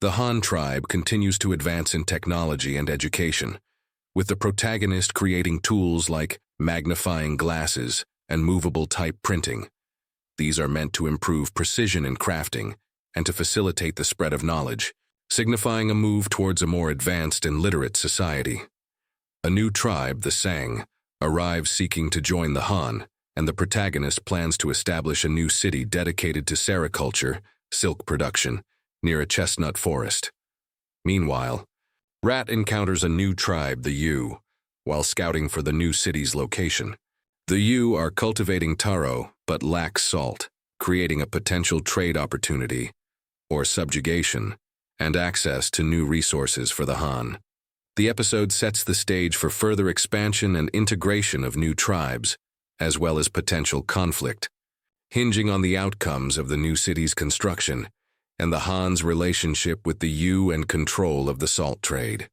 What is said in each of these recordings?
The Han tribe continues to advance in technology and education, with the protagonist creating tools like magnifying glasses and movable type printing. These are meant to improve precision in crafting and to facilitate the spread of knowledge, signifying a move towards a more advanced and literate society. A new tribe, the Sang, arrives seeking to join the Han, and the protagonist plans to establish a new city dedicated to sericulture, silk production, near a chestnut forest. Meanwhile, Rat encounters a new tribe, the Yu, while scouting for the new city's location. The Yu are cultivating taro but lack salt, creating a potential trade opportunity, or subjugation, and access to new resources for the Han. The episode sets the stage for further expansion and integration of new tribes, as well as potential conflict, hinging on the outcomes of the new city's construction and the Han's relationship with the Yu and control of the salt trade.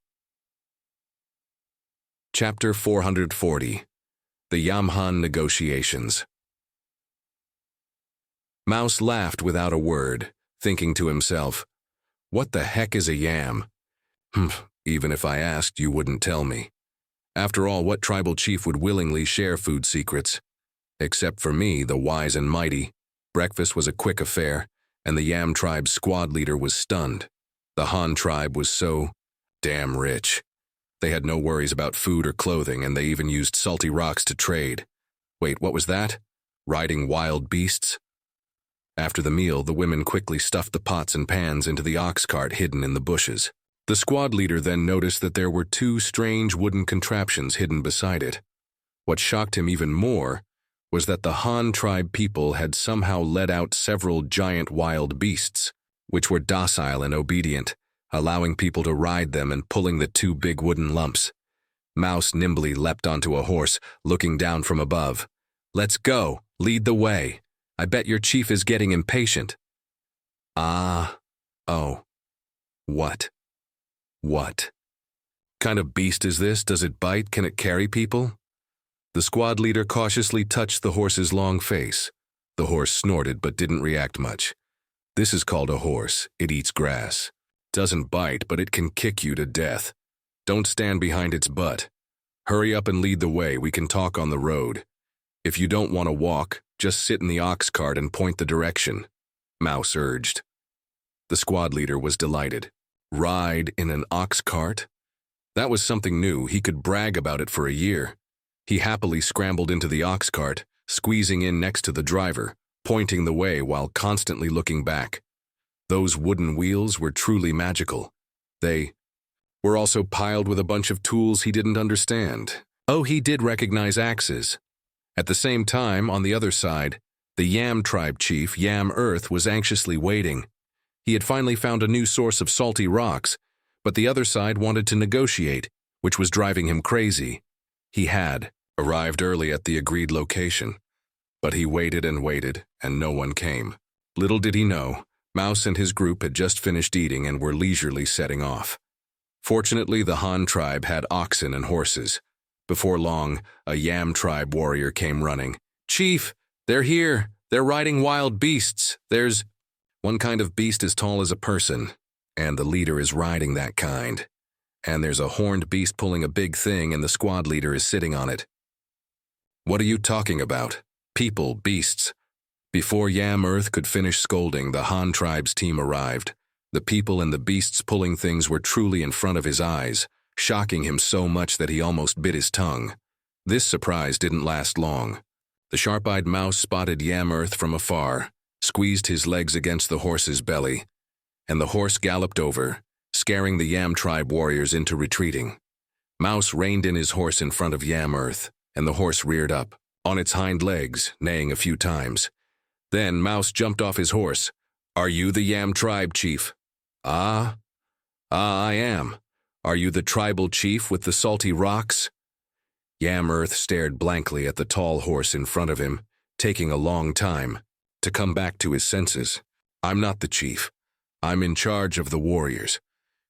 Chapter 440. The Yam-Han Negotiations. Mouse laughed without a word, thinking to himself, "What the heck is a yam? Even if I asked, you wouldn't tell me. After all, what tribal chief would willingly share food secrets? Except for me, the wise and mighty." Breakfast was a quick affair, and the Yam tribe's squad leader was stunned. The Han tribe was so damn rich. They had no worries about food or clothing, and they even used salty rocks to trade. Wait, what was that? Riding wild beasts? After the meal, the women quickly stuffed the pots and pans into the ox cart hidden in the bushes. The squad leader then noticed that there were two strange wooden contraptions hidden beside it. What shocked him even more was that the Han tribe people had somehow led out several giant wild beasts, which were docile and obedient, allowing people to ride them and pulling the two big wooden lumps. Mouse nimbly leapt onto a horse, looking down from above. "Let's go, lead the way. I bet your chief is getting impatient." Oh. What kind of beast is this? Does it bite? Can it carry people? The squad leader cautiously touched the horse's long face. The horse snorted but didn't react much. "This is called a horse. It eats grass. Doesn't bite, but it can kick you to death. Don't stand behind its butt. Hurry up and lead the way. We can talk on the road. If you don't want to walk, just sit in the ox cart and point the direction," Mouse urged. The squad leader was delighted. Ride in an ox cart? That was something new. He could brag about it for a year. He happily scrambled into the ox cart, squeezing in next to the driver, pointing the way while constantly looking back. Those wooden wheels were truly magical. They were also piled with a bunch of tools he didn't understand. Oh, he did recognize axes. At the same time, on the other side, the Yam tribe chief, Yam Earth, was anxiously waiting. He had finally found a new source of salty rocks, but the other side wanted to negotiate, which was driving him crazy. He had arrived early at the agreed location, but he waited, and no one came. Little did he know, Mouse and his group had just finished eating and were leisurely setting off. Fortunately, the Han tribe had oxen and horses. Before long, a Yam tribe warrior came running. "Chief, they're here. They're riding wild beasts. There's one kind of beast as tall as a person, and the leader is riding that kind. And there's a horned beast pulling a big thing, and the squad leader is sitting on it." "What are you talking about? People, beasts." Before Yam Earth could finish scolding, the Han tribe's team arrived. The people and the beasts pulling things were truly in front of his eyes, shocking him so much that he almost bit his tongue. This surprise didn't last long. The sharp-eyed Mouse spotted Yam Earth from afar, squeezed his legs against the horse's belly, and the horse galloped over, scaring the Yam tribe warriors into retreating. Mouse reined in his horse in front of Yam Earth, and the horse reared up, on its hind legs, neighing a few times. Then Mouse jumped off his horse. "Are you the Yam tribe chief?" I am. Are you the tribal chief with the salty rocks?" Yam Earth stared blankly at the tall horse in front of him, taking a long time to come back to his senses. "I'm not the chief. I'm in charge of the warriors.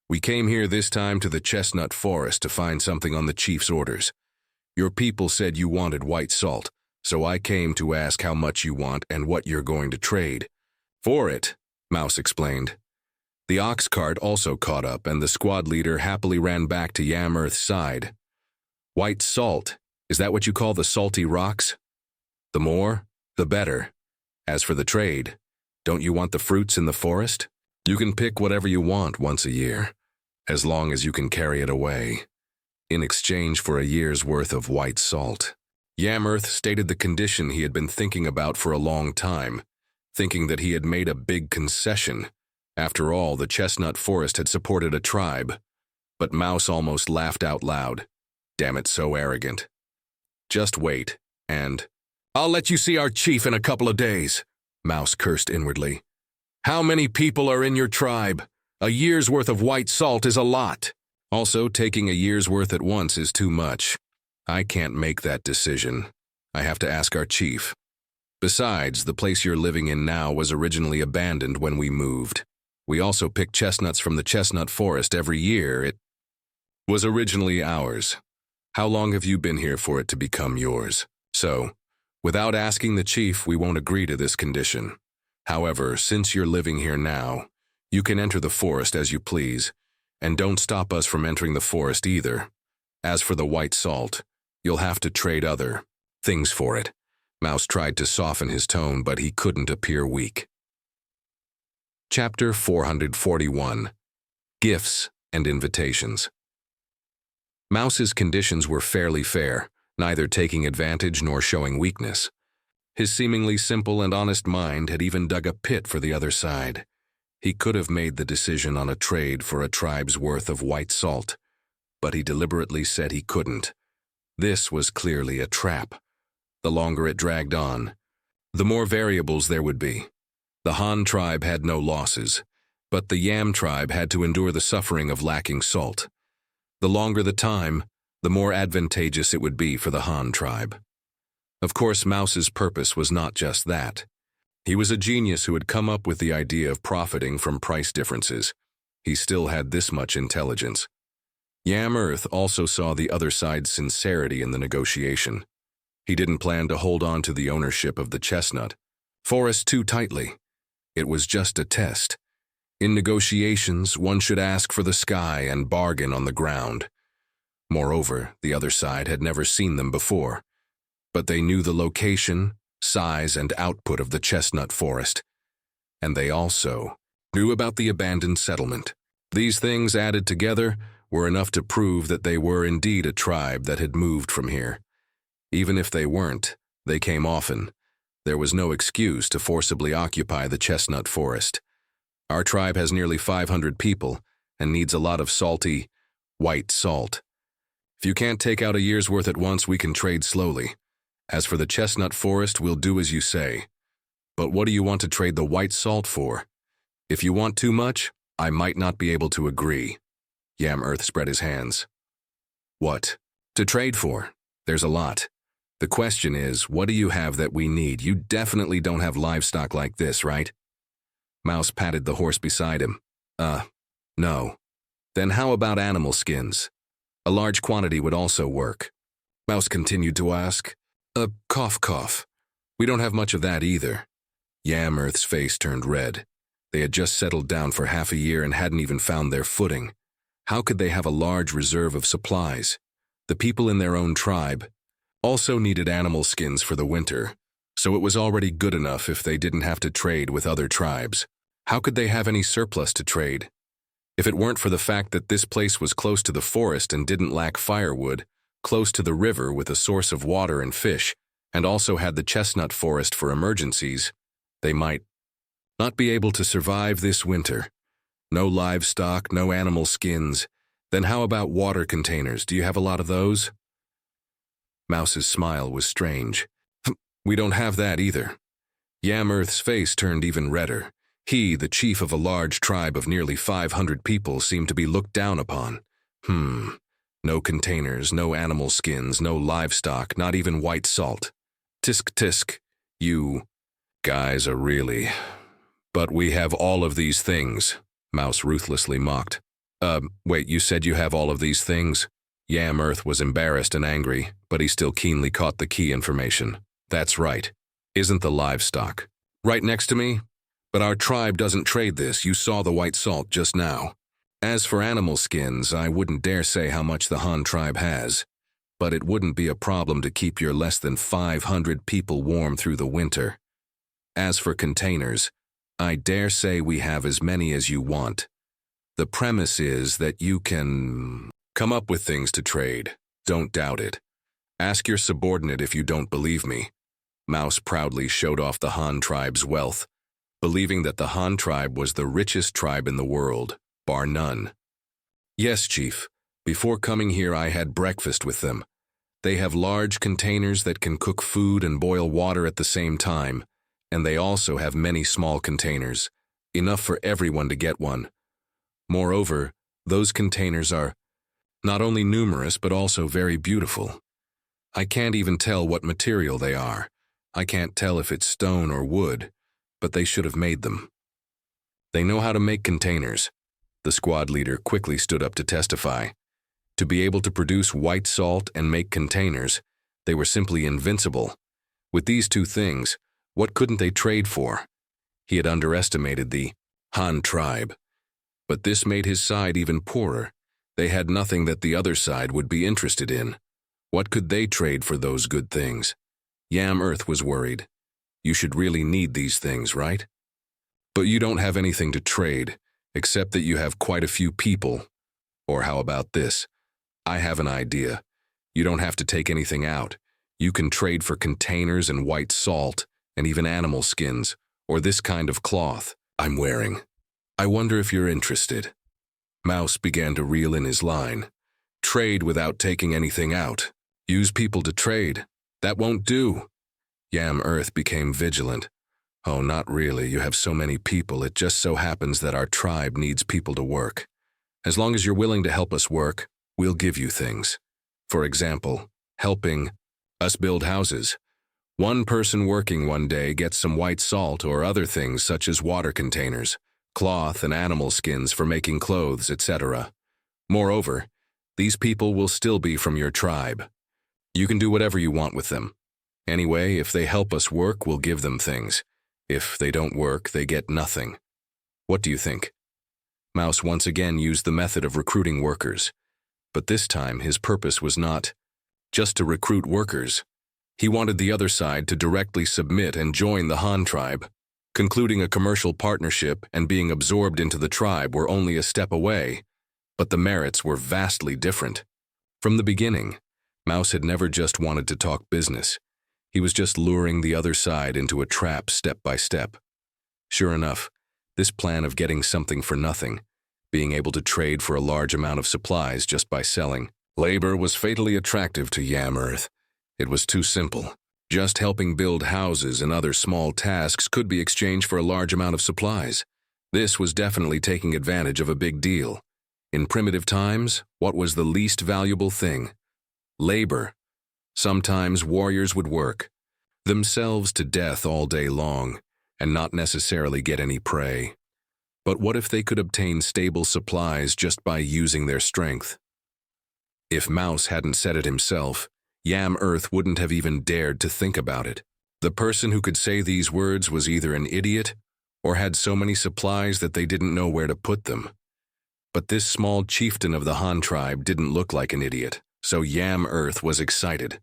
We came here this time to the Chestnut Forest to find something on the chief's orders. Your people said you wanted white salt, so I came to ask how much you want and what you're going to trade." "For it," Mouse explained, The ox cart also caught up, and the squad leader happily ran back to Yam Earth's side. White salt, is that what you call the salty rocks? The more, the better. As for the trade, don't you want the fruits in the forest? You can pick whatever you want once a year, as long as you can carry it away, in exchange for a year's worth of white salt. Yam Earth stated the condition he had been thinking about for a long time, thinking that he had made a big concession. After all, the Chestnut Forest had supported a tribe. But Mouse almost laughed out loud. Damn it, so arrogant. Just wait, and... I'll let you see our chief in a couple of days, Mouse cursed inwardly. How many people are in your tribe? A year's worth of white salt is a lot. Also, taking a year's worth at once is too much. I can't make that decision. I have to ask our chief. Besides, the place you're living in now was originally abandoned when we moved. We also pick chestnuts from the Chestnut Forest every year. It was originally ours. How long have you been here for it to become yours? So, without asking the chief, we won't agree to this condition. However, since you're living here now, you can enter the forest as you please, and don't stop us from entering the forest either. As for the white salt, you'll have to trade other things for it. Mouse tried to soften his tone, but he couldn't appear weak. Chapter 441. Gifts and Invitations. Mouse's conditions were fairly fair, neither taking advantage nor showing weakness. His seemingly simple and honest mind had even dug a pit for the other side. He could have made the decision on a trade for a tribe's worth of white salt, but he deliberately said he couldn't. This was clearly a trap. The longer it dragged on, the more variables there would be. The Han tribe had no losses, but the Yam tribe had to endure the suffering of lacking salt. The longer the time, the more advantageous it would be for the Han tribe. Of course, Mouse's purpose was not just that. He was a genius who had come up with the idea of profiting from price differences. He still had this much intelligence. Yam Earth also saw the other side's sincerity in the negotiation. He didn't plan to hold on to the ownership of the Chestnut Forest too tightly. It was just a test. In negotiations, one should ask for the sky and bargain on the ground. Moreover, the other side had never seen them before, but they knew the location, size, and output of the Chestnut Forest, and they also knew about the abandoned settlement. These things added together were enough to prove that they were indeed a tribe that had moved from here. Even if they weren't, they came often. There was no excuse to forcibly occupy the Chestnut Forest. Our tribe has nearly 500 people and needs a lot of salty, white salt. If you can't take out a year's worth at once, we can trade slowly. As for the Chestnut Forest, we'll do as you say. But what do you want to trade the white salt for? If you want too much, I might not be able to agree. Yam Earth spread his hands. What? To trade for? There's a lot. The question is, what do you have that we need? You definitely don't have livestock like this, right? Mouse patted the horse beside him. No. Then how about animal skins? A large quantity would also work. Mouse continued to ask. Cough, cough. We don't have much of that either. Yam Earth's face turned red. They had just settled down for half a year and hadn't even found their footing. How could they have a large reserve of supplies? The people in their own tribe also needed animal skins for the winter, so it was already good enough if they didn't have to trade with other tribes. How could they have any surplus to trade? If it weren't for the fact that this place was close to the forest and didn't lack firewood, close to the river with a source of water and fish, and also had the Chestnut Forest for emergencies, they might not be able to survive this winter. No livestock, no animal skins. Then how about water containers? Do you have a lot of those? Mouse's smile was strange. We don't have that either. Yam Earth's face turned even redder. He, the chief of a large tribe of nearly 500 people, seemed to be looked down upon. No containers, no animal skins, no livestock, not even white salt. Tisk tisk, you guys are really... But we have all of these things, Mouse ruthlessly mocked. Wait, you said you have all of these things? Yam Earth was embarrassed and angry, but he still keenly caught the key information. That's right. Isn't the livestock right next to me? But our tribe doesn't trade this. You saw the white salt just now. As for animal skins, I wouldn't dare say how much the Han tribe has, but it wouldn't be a problem to keep your less than 500 people warm through the winter. As for containers, I dare say we have as many as you want. The premise is that you can come up with things to trade. Don't doubt it. Ask your subordinate if you don't believe me. Mouse proudly showed off the Han tribe's wealth, believing that the Han tribe was the richest tribe in the world, bar none. Yes, Chief. Before coming here, I had breakfast with them. They have large containers that can cook food and boil water at the same time, and they also have many small containers, enough for everyone to get one. Moreover, those containers are not only numerous but also very beautiful. I can't even tell what material they are. I can't tell if it's stone or wood, but they should have made them. They know how to make containers. The squad leader quickly stood up to testify. To be able to produce white salt and make containers, they were simply invincible. With these two things, what couldn't they trade for? He had underestimated the Han tribe. But this made his side even poorer. They had nothing that the other side would be interested in. What could they trade for those good things? Yam Earth was worried. You should really need these things, right? But you don't have anything to trade, except that you have quite a few people. Or how about this? I have an idea. You don't have to take anything out. You can trade for containers and white salt, and even animal skins, or this kind of cloth I'm wearing. I wonder if you're interested. Mouse began to reel in his line. Trade without taking anything out. Use people to trade. That won't do. Yam Earth became vigilant. Oh, not really. You have so many people. It just so happens that our tribe needs people to work. As long as you're willing to help us work, we'll give you things. For example, helping us build houses. One person working one day gets some white salt or other things such as water containers, cloth and animal skins for making clothes, etc. Moreover, these people will still be from your tribe. You can do whatever you want with them. Anyway, if they help us work, we'll give them things. If they don't work, they get nothing. What do you think? Mouse once again used the method of recruiting workers. But this time, his purpose was not just to recruit workers. He wanted the other side to directly submit and join the Han tribe. Concluding a commercial partnership and being absorbed into the tribe were only a step away, but the merits were vastly different. From the beginning, Mouse had never just wanted to talk business. He was just luring the other side into a trap step by step. Sure enough, this plan of getting something for nothing, being able to trade for a large amount of supplies just by selling labor, was fatally attractive to Yam Earth. It was too simple. Just helping build houses and other small tasks could be exchanged for a large amount of supplies. This was definitely taking advantage of a big deal. In primitive times, what was the least valuable thing? Labor. Sometimes warriors would work themselves to death all day long and not necessarily get any prey. But what if they could obtain stable supplies just by using their strength? If Mouse hadn't said it himself, Yam Earth wouldn't have even dared to think about it. The person who could say these words was either an idiot or had so many supplies that they didn't know where to put them. But this small chieftain of the Han tribe didn't look like an idiot, so Yam Earth was excited.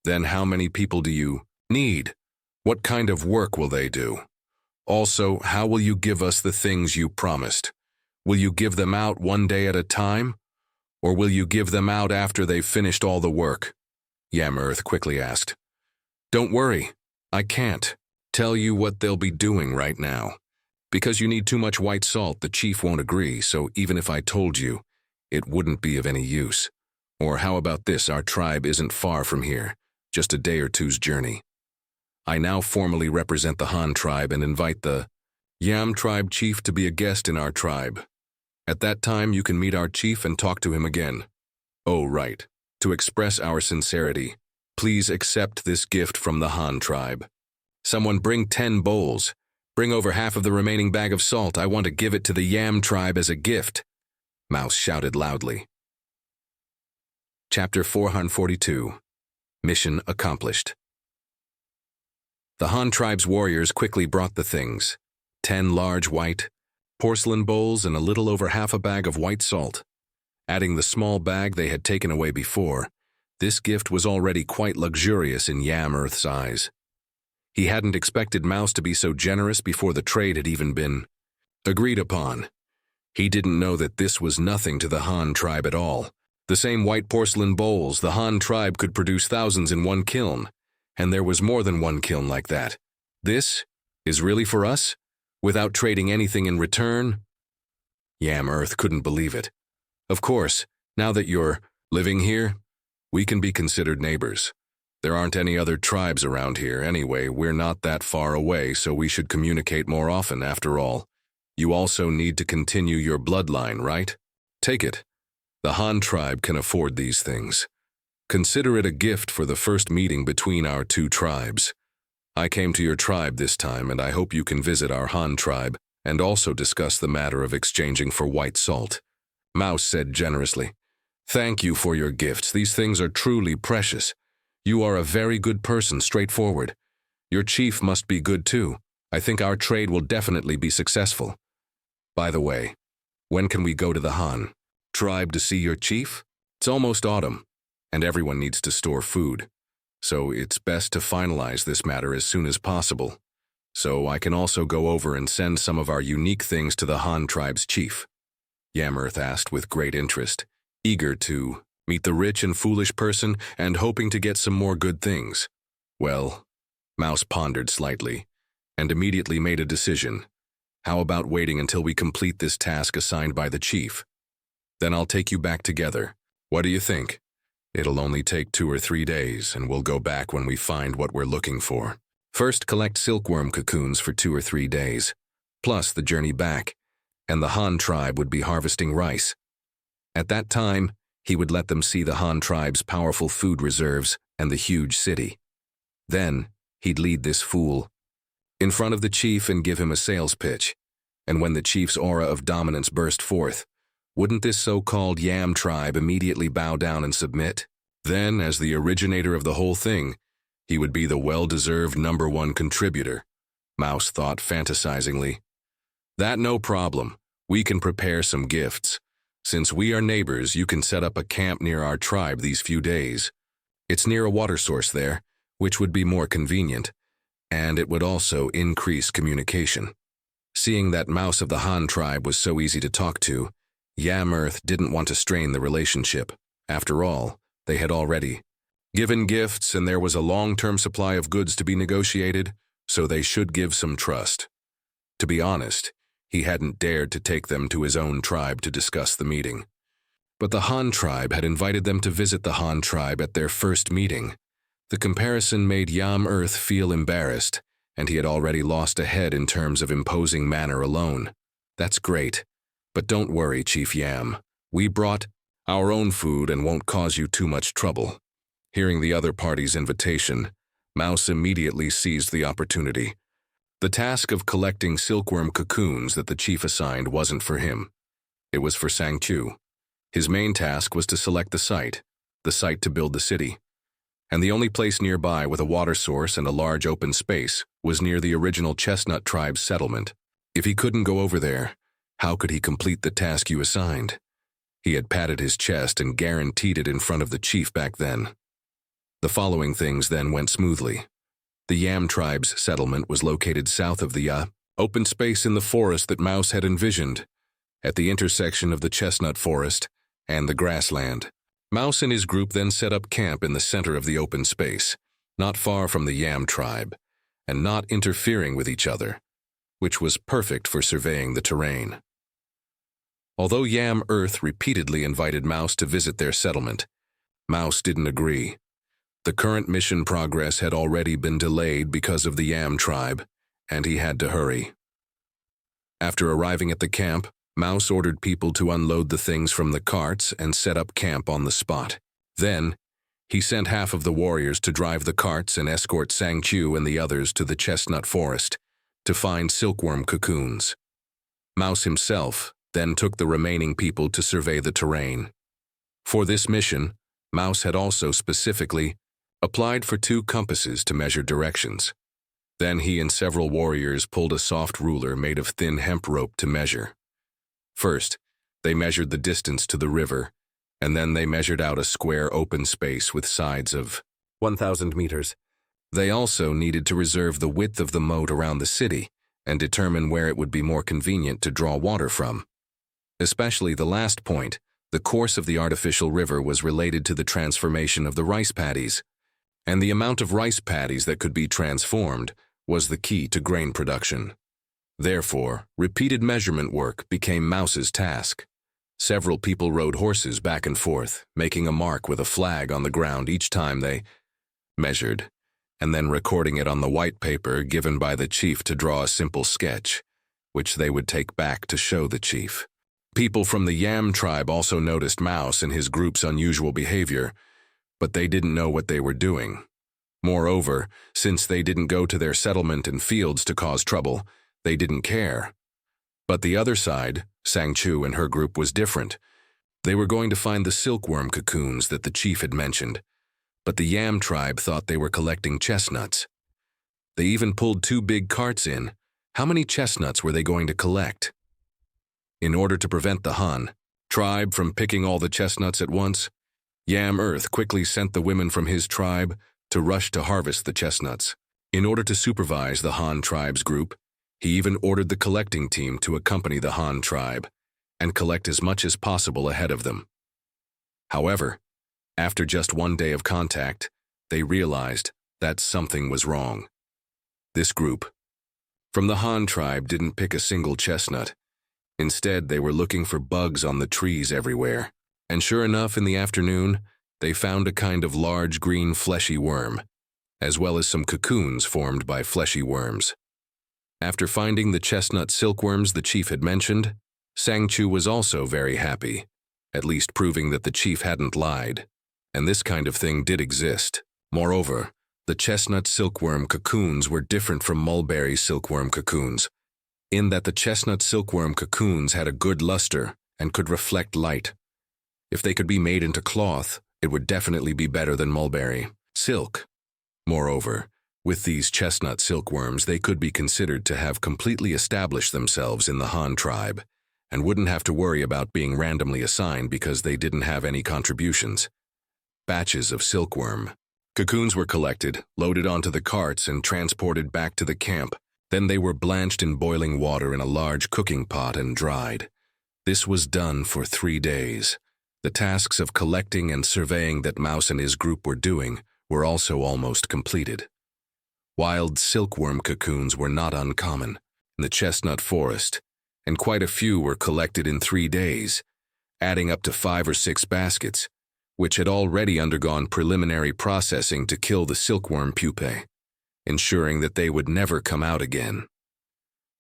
Then how many people do you need? What kind of work will they do? Also, how will you give us the things you promised? Will you give them out one day at a time? Or will you give them out after they've finished all the work? Yam Earth quickly asked. Don't worry, I can't tell you what they'll be doing right now. Because you need too much white salt, the chief won't agree, so even if I told you, it wouldn't be of any use. Or how about this, our tribe isn't far from here, just a day or two's journey. I now formally represent the Han tribe and invite the Yam tribe chief to be a guest in our tribe. At that time, you can meet our chief and talk to him again. Oh, right. To express our sincerity, please accept this gift from the Han tribe. Someone bring 10 bowls. Bring over half of the remaining bag of salt. I want to give it to the Yam tribe as a gift. Mouse shouted loudly. Chapter 442. Mission accomplished. The Han tribe's warriors quickly brought the things. 10 large white porcelain bowls and a little over half a bag of white salt. Adding the small bag they had taken away before, this gift was already quite luxurious in Yam Earth's eyes. He hadn't expected Mouse to be so generous before the trade had even been agreed upon. He didn't know that this was nothing to the Han tribe at all. The same white porcelain bowls, the Han tribe could produce thousands in one kiln, and there was more than one kiln like that. This is really for us? Without trading anything in return? Yam Earth couldn't believe it. Of course, now that you're living here, we can be considered neighbors. There aren't any other tribes around here anyway. We're not that far away, so we should communicate more often after all. You also need to continue your bloodline, right? Take it. The Han tribe can afford these things. Consider it a gift for the first meeting between our two tribes. I came to your tribe this time, and I hope you can visit our Han tribe and also discuss the matter of exchanging for white salt. Mouse said generously. Thank you for your gifts. These things are truly precious. You are a very good person, straightforward. Your chief must be good too. I think our trade will definitely be successful. By the way, when can we go to the Han tribe to see your chief? It's almost autumn, and everyone needs to store food. So it's best to finalize this matter as soon as possible, so I can also go over and send some of our unique things to the Han tribe's chief. Yam Earth asked with great interest, eager to meet the rich and foolish person and hoping to get some more good things. Well, Mouse pondered slightly and immediately made a decision. How about waiting until we complete this task assigned by the chief? Then I'll take you back together. What do you think? It'll only take 2 or 3 days, and we'll go back when we find what we're looking for. First, collect silkworm cocoons for 2 or 3 days, plus the journey back, and the Han tribe would be harvesting rice. At that time, he would let them see the Han tribe's powerful food reserves and the huge city. Then, he'd lead this fool in front of the chief and give him a sales pitch. And when the chief's aura of dominance burst forth, wouldn't this so-called Yam tribe immediately bow down and submit? Then, as the originator of the whole thing, he would be the well-deserved #1 contributor, Mouse thought fantasizingly. That no problem. We can prepare some gifts. Since we are neighbors, you can set up a camp near our tribe these few days. It's near a water source there, which would be more convenient, and it would also increase communication. Seeing that Mouse of the Han tribe was so easy to talk to, Yam Earth didn't want to strain the relationship. After all, they had already given gifts and there was a long-term supply of goods to be negotiated, so they should give some trust. To be honest, he hadn't dared to take them to his own tribe to discuss the meeting. But the Han tribe had invited them to visit the Han tribe at their first meeting. The comparison made Yam Earth feel embarrassed, and he had already lost a head in terms of imposing manner alone. That's great. But don't worry, Chief Yam. We brought our own food and won't cause you too much trouble. Hearing the other party's invitation, Mouse immediately seized the opportunity. The task of collecting silkworm cocoons that the chief assigned wasn't for him. It was for Sang-Chu. His main task was to select the site to build the city. And the only place nearby with a water source and a large open space was near the original Chestnut tribe's settlement. If he couldn't go over there, how could he complete the task you assigned? He had patted his chest and guaranteed it in front of the chief back then. The following things then went smoothly. The Yam tribe's settlement was located south of the open space in the forest that Mouse had envisioned, at the intersection of the Chestnut forest and the grassland. Mouse and his group then set up camp in the center of the open space, not far from the Yam tribe, and not interfering with each other, which was perfect for surveying the terrain. Although Yam Earth repeatedly invited Mouse to visit their settlement, Mouse didn't agree. The current mission progress had already been delayed because of the Yam tribe, and he had to hurry. After arriving at the camp, Mouse ordered people to unload the things from the carts and set up camp on the spot. Then, he sent half of the warriors to drive the carts and escort Sang-Chu and the others to the Chestnut forest to find silkworm cocoons. Mouse himself then took the remaining people to survey the terrain. For this mission, Mouse had also specifically applied for 2 compasses to measure directions. Then he and several warriors pulled a soft ruler made of thin hemp rope to measure. First, they measured the distance to the river, and then they measured out a square open space with sides of 1,000 meters. They also needed to reserve the width of the moat around the city and determine where it would be more convenient to draw water from. Especially the last point, the course of the artificial river was related to the transformation of the rice paddies, and the amount of rice paddies that could be transformed was the key to grain production. Therefore, repeated measurement work became Mouse's task. Several people rode horses back and forth, making a mark with a flag on the ground each time they measured, and then recording it on the white paper given by the chief to draw a simple sketch, which they would take back to show the chief. People from the Yam tribe also noticed Mouse and his group's unusual behavior, but they didn't know what they were doing. Moreover, since they didn't go to their settlement and fields to cause trouble, they didn't care. But the other side, Sangchu and her group, was different. They were going to find the silkworm cocoons that the chief had mentioned, but the Yam tribe thought they were collecting chestnuts. They even pulled 2 big carts in. How many chestnuts were they going to collect? In order to prevent the Han tribe from picking all the chestnuts at once, Yam Earth quickly sent the women from his tribe to rush to harvest the chestnuts. In order to supervise the Han tribe's group, he even ordered the collecting team to accompany the Han tribe and collect as much as possible ahead of them. However, after just 1 day of contact, they realized that something was wrong. This group from the Han tribe didn't pick a single chestnut. Instead, they were looking for bugs on the trees everywhere. And sure enough, in the afternoon, they found a kind of large green fleshy worm, as well as some cocoons formed by fleshy worms. After finding the chestnut silkworms the chief had mentioned, Sangchu was also very happy, at least proving that the chief hadn't lied. And this kind of thing did exist. Moreover, the chestnut silkworm cocoons were different from mulberry silkworm cocoons, in that the chestnut silkworm cocoons had a good luster and could reflect light. If they could be made into cloth, it would definitely be better than mulberry silk. Moreover, with these chestnut silkworms, they could be considered to have completely established themselves in the Han tribe and wouldn't have to worry about being randomly assigned because they didn't have any contributions. Batches of silkworm cocoons were collected, loaded onto the carts, and transported back to the camp. Then they were blanched in boiling water in a large cooking pot and dried. This was done for 3 days. The tasks of collecting and surveying that Mouse and his group were doing were also almost completed. Wild silkworm cocoons were not uncommon in the chestnut forest, and quite a few were collected in 3 days, adding up to 5 or 6 baskets, which had already undergone preliminary processing to kill the silkworm pupae, ensuring that they would never come out again.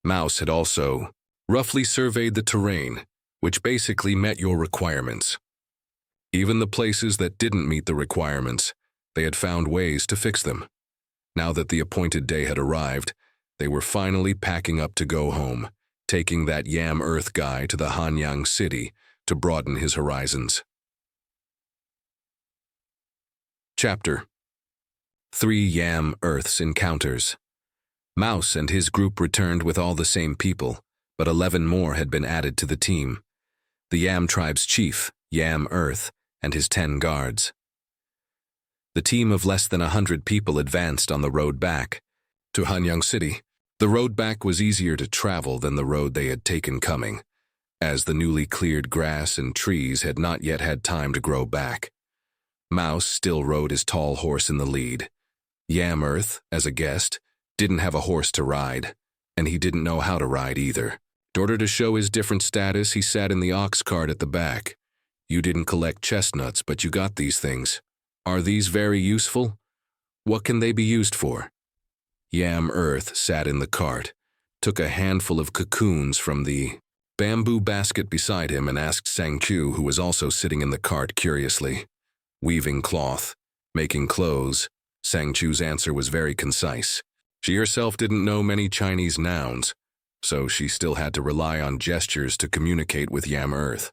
Mouse had also roughly surveyed the terrain, which basically met your requirements. Even the places that didn't meet the requirements, they had found ways to fix them. Now that the appointed day had arrived, they were finally packing up to go home, taking that Yam Earth guy to the Hanyang city to broaden his horizons. Chapter 3 Yam Earth's Encounters. Mouse and his group returned with all the same people, but 11 more had been added to the team. The Yam tribe's chief, Yam Earth, and his 10 guards. The team of less than 100 people advanced on the road back to Hanyang City. The road back was easier to travel than the road they had taken coming, as the newly cleared grass and trees had not yet had time to grow back. Mouse still rode his tall horse in the lead. Yam Earth, as a guest, didn't have a horse to ride, and he didn't know how to ride either. In order to show his different status, he sat in the ox cart at the back. You didn't collect chestnuts, but you got these things. Are these very useful? What can they be used for? Yam Earth sat in the cart, took a handful of cocoons from the bamboo basket beside him, and asked Sangchu, who was also sitting in the cart, curiously. Weaving cloth, making clothes. Sangchu's answer was very concise. She herself didn't know many Chinese nouns, so she still had to rely on gestures to communicate with Yam Earth.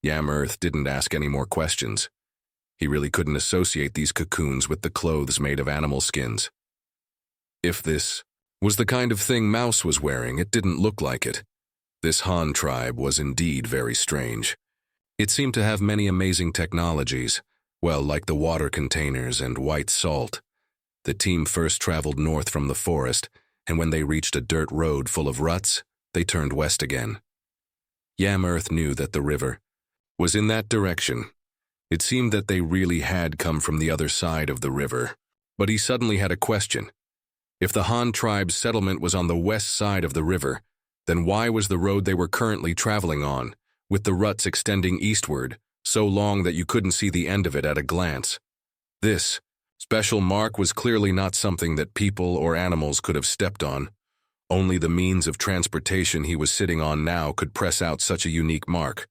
Yam Earth didn't ask any more questions. He really couldn't associate these cocoons with the clothes made of animal skins. If this was the kind of thing Mouse was wearing, it didn't look like it. This Han tribe was indeed very strange. It seemed to have many amazing technologies, well, like the water containers and white salt. The team first traveled north from the forest, and when they reached a dirt road full of ruts, they turned west again. Yam Earth knew that the river was in that direction. It seemed that they really had come from the other side of the river. But he suddenly had a question. If the Han tribe's settlement was on the west side of the river, then why was the road they were currently traveling on, with the ruts extending eastward, so long that you couldn't see the end of it at a glance? This special mark was clearly not something that people or animals could have stepped on. Only the means of transportation he was sitting on now could press out such a unique mark.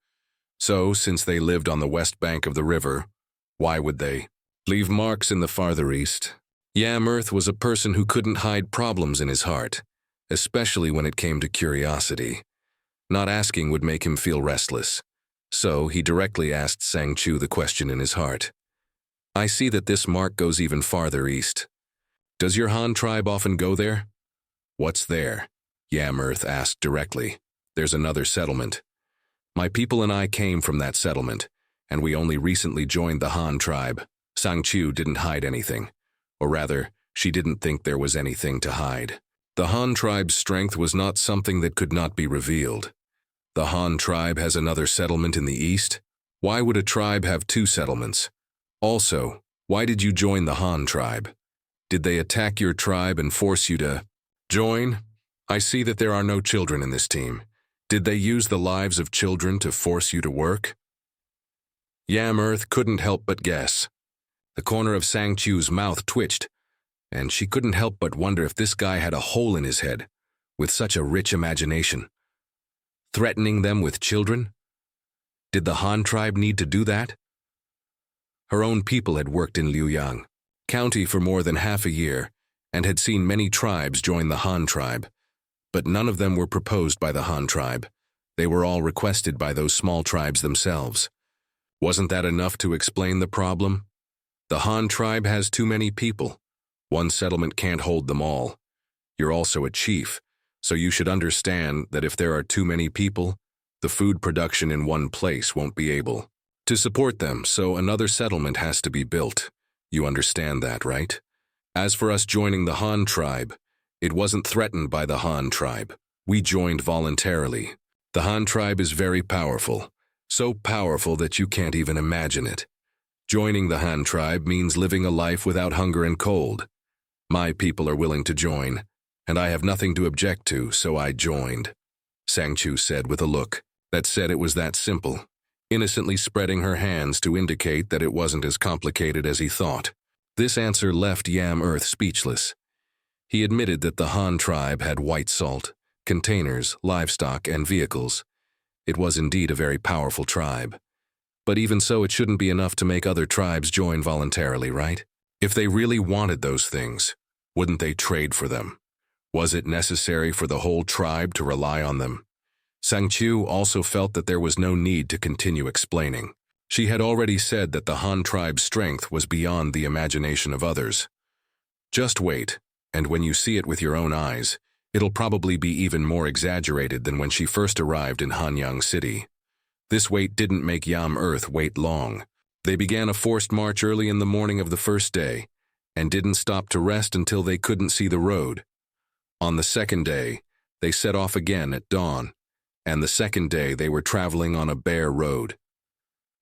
So, since they lived on the west bank of the river, why would they leave marks in the farther east? Yam Earth was a person who couldn't hide problems in his heart, especially when it came to curiosity. Not asking would make him feel restless. So he directly asked Sang Chu the question in his heart. I see that this mark goes even farther east. Does your Han tribe often go there? What's there? Yam Earth asked directly. There's another settlement. My people and I came from that settlement, and we only recently joined the Han tribe. Sang Chu didn't hide anything. Or rather, she didn't think there was anything to hide. The Han tribe's strength was not something that could not be revealed. The Han tribe has another settlement in the east. Why would a tribe have two settlements? Also, why did you join the Han tribe? Did they attack your tribe and force you to join? I see that there are no children in this team. Did they use the lives of children to force you to work? Yam Earth couldn't help but guess. The corner of Sang Chu's mouth twitched, and she couldn't help but wonder if this guy had a hole in his head, with such a rich imagination. Threatening them with children? Did the Han tribe need to do that? Her own people had worked in Liuyang County for more than half a year, and had seen many tribes join the Han tribe, but none of them were proposed by the Han tribe. They were all requested by those small tribes themselves. Wasn't that enough to explain the problem? The Han tribe has too many people. One settlement can't hold them all. You're also a chief, so you should understand that if there are too many people, the food production in one place won't be able to support them, so another settlement has to be built. You understand that, right? As for us joining the Han tribe, it wasn't threatened by the Han tribe. We joined voluntarily. The Han tribe is very powerful, so powerful that you can't even imagine it. Joining the Han tribe means living a life without hunger and cold. My people are willing to join, and I have nothing to object to, so I joined, Sang Chu said with a look that said it was that simple, innocently spreading her hands to indicate that it wasn't as complicated as he thought. This answer left Yam Earth speechless. He admitted that the Han tribe had white salt, containers, livestock, and vehicles. It was indeed a very powerful tribe. But even so, it shouldn't be enough to make other tribes join voluntarily, right? If they really wanted those things, wouldn't they trade for them? Was it necessary for the whole tribe to rely on them? Sang Chu also felt that there was no need to continue explaining. She had already said that the Han tribe's strength was beyond the imagination of others. Just wait, and when you see it with your own eyes, it'll probably be even more exaggerated than when she first arrived in Hanyang City. This wait didn't make Yam Earth wait long. They began a forced march early in the morning of the first day, and didn't stop to rest until they couldn't see the road. On the second day, they set off again at dawn, and the second day they were traveling on a bare road.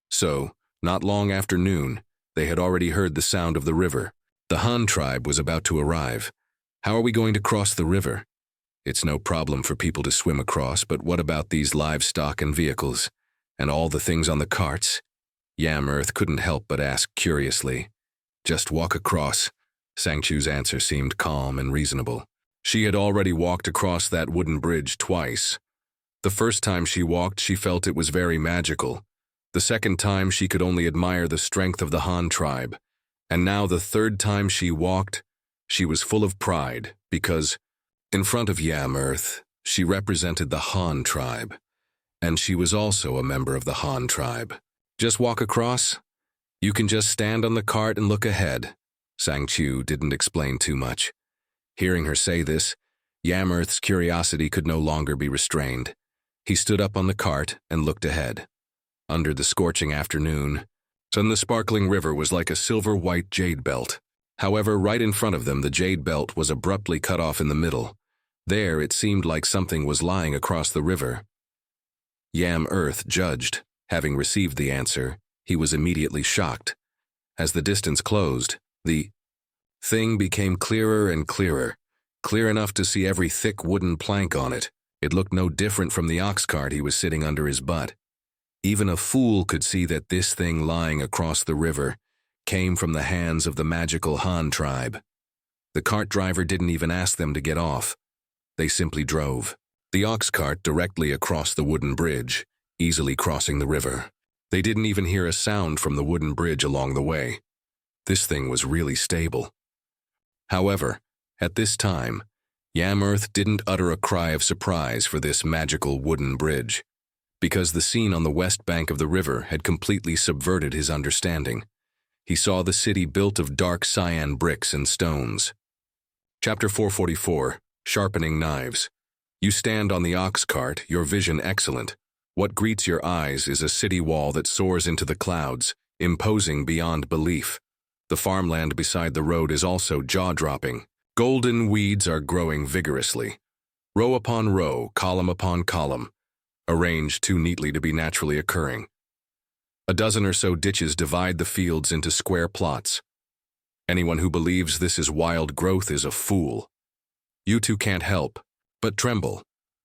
So, not long after noon, they had already heard the sound of the river. The Han tribe was about to arrive. How are we going to cross the river? It's no problem for people to swim across, but what about these livestock and vehicles? And all the things on the carts? Yam Earth couldn't help but ask curiously. Just walk across. Sang Chu's answer seemed calm and reasonable. She had already walked across that wooden bridge twice. The first time she walked, she felt it was very magical. The second time, she could only admire the strength of the Han tribe. And now the third time she walked, she was full of pride, because in front of Yam Earth, she represented the Han tribe. And she was also a member of the Han tribe. Just walk across? You can just stand on the cart and look ahead. Sang Chu didn't explain too much. Hearing her say this, Yamurth's curiosity could no longer be restrained. He stood up on the cart and looked ahead. Under the scorching afternoon, the sparkling river was like a silver-white jade belt. However, right in front of them, the jade belt was abruptly cut off in the middle. There, it seemed like something was lying across the river. Yamurth judged. Having received the answer, he was immediately shocked. As the distance closed, the thing became clearer and clearer, clear enough to see every thick wooden plank on it. It looked no different from the ox cart he was sitting under his butt. Even a fool could see that this thing lying across the river came from the hands of the magical Han tribe. The cart driver didn't even ask them to get off. They simply drove the ox cart directly across the wooden bridge, easily crossing the river. They didn't even hear a sound from the wooden bridge along the way. This thing was really stable. However, at this time, Yamurth didn't utter a cry of surprise for this magical wooden bridge, because the scene on the west bank of the river had completely subverted his understanding. He saw the city built of dark cyan bricks and stones. Chapter 444, Sharpening Knives. You stand on the ox cart, your vision excellent. What greets your eyes is a city wall that soars into the clouds, imposing beyond belief. The farmland beside the road is also jaw-dropping. Golden weeds are growing vigorously. Row upon row, column upon column, arranged too neatly to be naturally occurring. A dozen or so ditches divide the fields into square plots. Anyone who believes this is wild growth is a fool. You two can't help but tremble.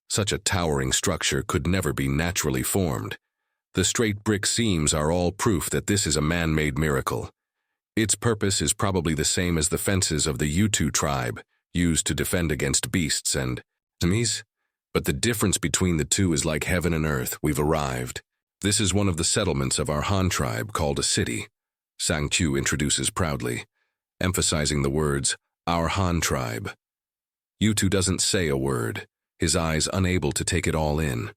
Such a towering structure could never be naturally formed. The straight brick seams are all proof that this is a man-made miracle. Its purpose is probably the same as the fences of the Yutu tribe, used to defend against beasts and enemies. But the difference between the two is like heaven and earth. We've arrived. This is one of the settlements of our Han tribe called a city, Sang Chu introduces proudly, emphasizing the words, our Han tribe. Yutu doesn't say a word, his eyes unable to take it all in.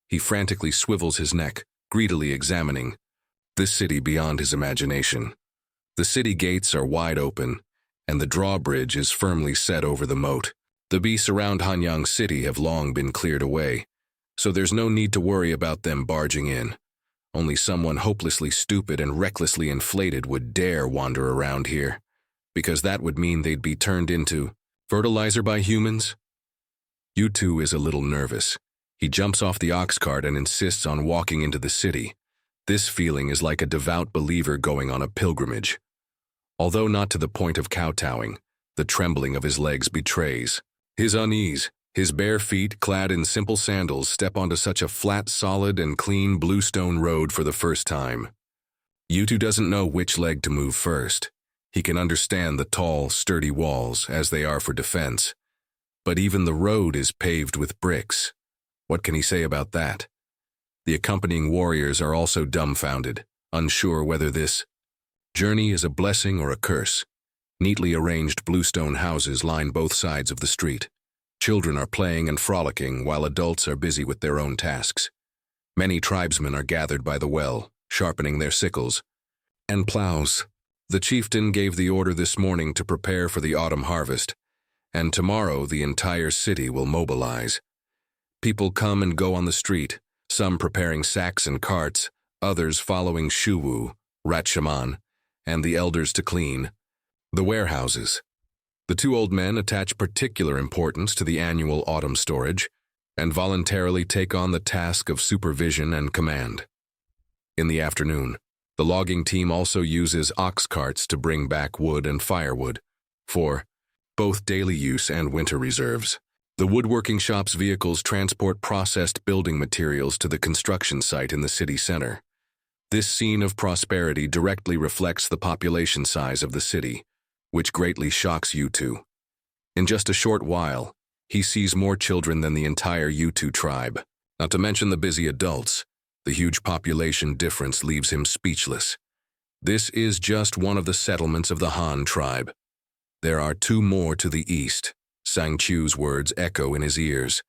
He frantically swivels his neck, greedily examining this city beyond his imagination. The city gates are wide open, and the drawbridge is firmly set over the moat. The beasts around Hanyang City have long been cleared away, so there's no need to worry about them barging in. Only someone hopelessly stupid and recklessly inflated would dare wander around here, because that would mean they'd be turned into fertilizer by humans. Yutu is a little nervous. He jumps off the ox cart and insists on walking into the city. This feeling is like a devout believer going on a pilgrimage. Although not to the point of kowtowing, the trembling of his legs betrays his unease. His bare feet, clad in simple sandals, step onto such a flat, solid, and clean bluestone road for the first time. Yutu doesn't know which leg to move first. He can understand the tall, sturdy walls, as they are for defense. But even the road is paved with bricks. What can he say about that? The accompanying warriors are also dumbfounded, unsure whether this journey is a blessing or a curse. Neatly arranged bluestone houses line both sides of the street. Children are playing and frolicking while adults are busy with their own tasks. Many tribesmen are gathered by the well, sharpening their sickles and plows. The chieftain gave the order this morning to prepare for the autumn harvest, and tomorrow the entire city will mobilize. People come and go on the street, some preparing sacks and carts, others following Shuwu, Rat Shaman, and the elders to clean the warehouses. The two old men attach particular importance to the annual autumn storage and voluntarily take on the task of supervision and command. In the afternoon, the logging team also uses ox carts to bring back wood and firewood for both daily use and winter reserves. The woodworking shop's vehicles transport processed building materials to the construction site in the city center. This scene of prosperity directly reflects the population size of the city, which greatly shocks Yutu. In just a short while, he sees more children than the entire Yutu tribe. Not to mention the busy adults, the huge population difference leaves him speechless. This is just one of the settlements of the Han tribe. There are two more to the east. Sang Chu's words echo in his ears.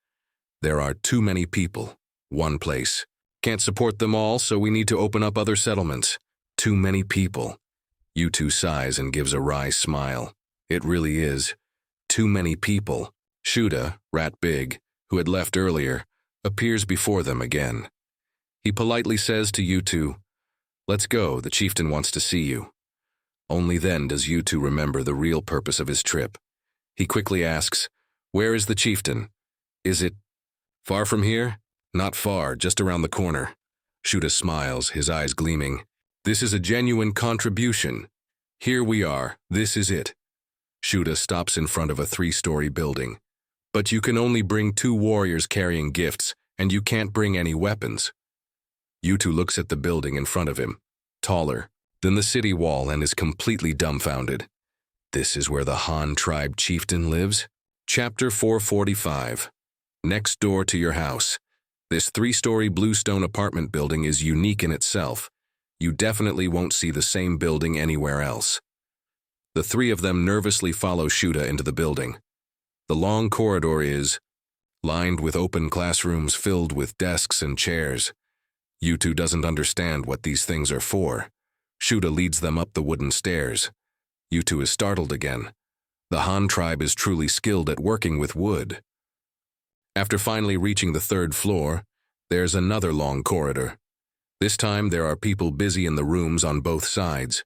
There are too many people, one place. Can't support them all, so we need to open up other settlements. Too many people. Yutu sighs and gives a wry smile. It really is. Too many people. Shuda, rat big, who had left earlier, appears before them again. He politely says to Yutu, "Let's go, the chieftain wants to see you." Only then does Yutu remember the real purpose of his trip. He quickly asks, "Where is the chieftain? Is it far from here?" "Not far, just around the corner." Shuda smiles, his eyes gleaming. "This is a genuine contribution. Here we are, this is it." Shuda stops in front of a 3-story building. "But you can only bring 2 warriors carrying gifts, and you can't bring any weapons." Yutu looks at the building in front of him, taller than the city wall, and is completely dumbfounded. This is where the Han tribe chieftain lives? Chapter 445. Next door to your house. This 3-story bluestone apartment building is unique in itself. You definitely won't see the same building anywhere else. The 3 of them nervously follow Shuda into the building. The long corridor is lined with open classrooms filled with desks and chairs. Yutu doesn't understand what these things are for. Shuda leads them up the wooden stairs. Yutu is startled again. The Han tribe is truly skilled at working with wood. After finally reaching the 3rd floor, there's another long corridor. This time there are people busy in the rooms on both sides.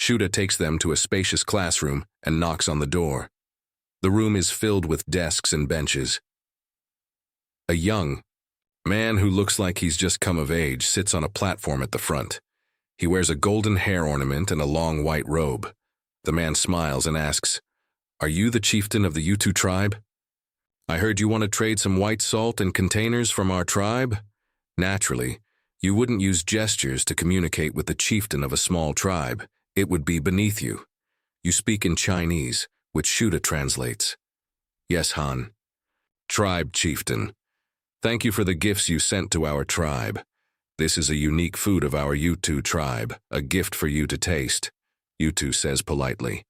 Shuda takes them to a spacious classroom and knocks on the door. The room is filled with desks and benches. A young man who looks like he's just come of age sits on a platform at the front. He wears a golden hair ornament and a long white robe. The man smiles and asks, "Are you the chieftain of the Yutu tribe? I heard you want to trade some white salt and containers from our tribe." Naturally, you wouldn't use gestures to communicate with the chieftain of a small tribe. It would be beneath you. You speak in Chinese, which Shuda translates. "Yes, Han." "Tribe chieftain. Thank you for the gifts you sent to our tribe. This is a unique food of our Yutu tribe, a gift for you to taste," Yutu says politely.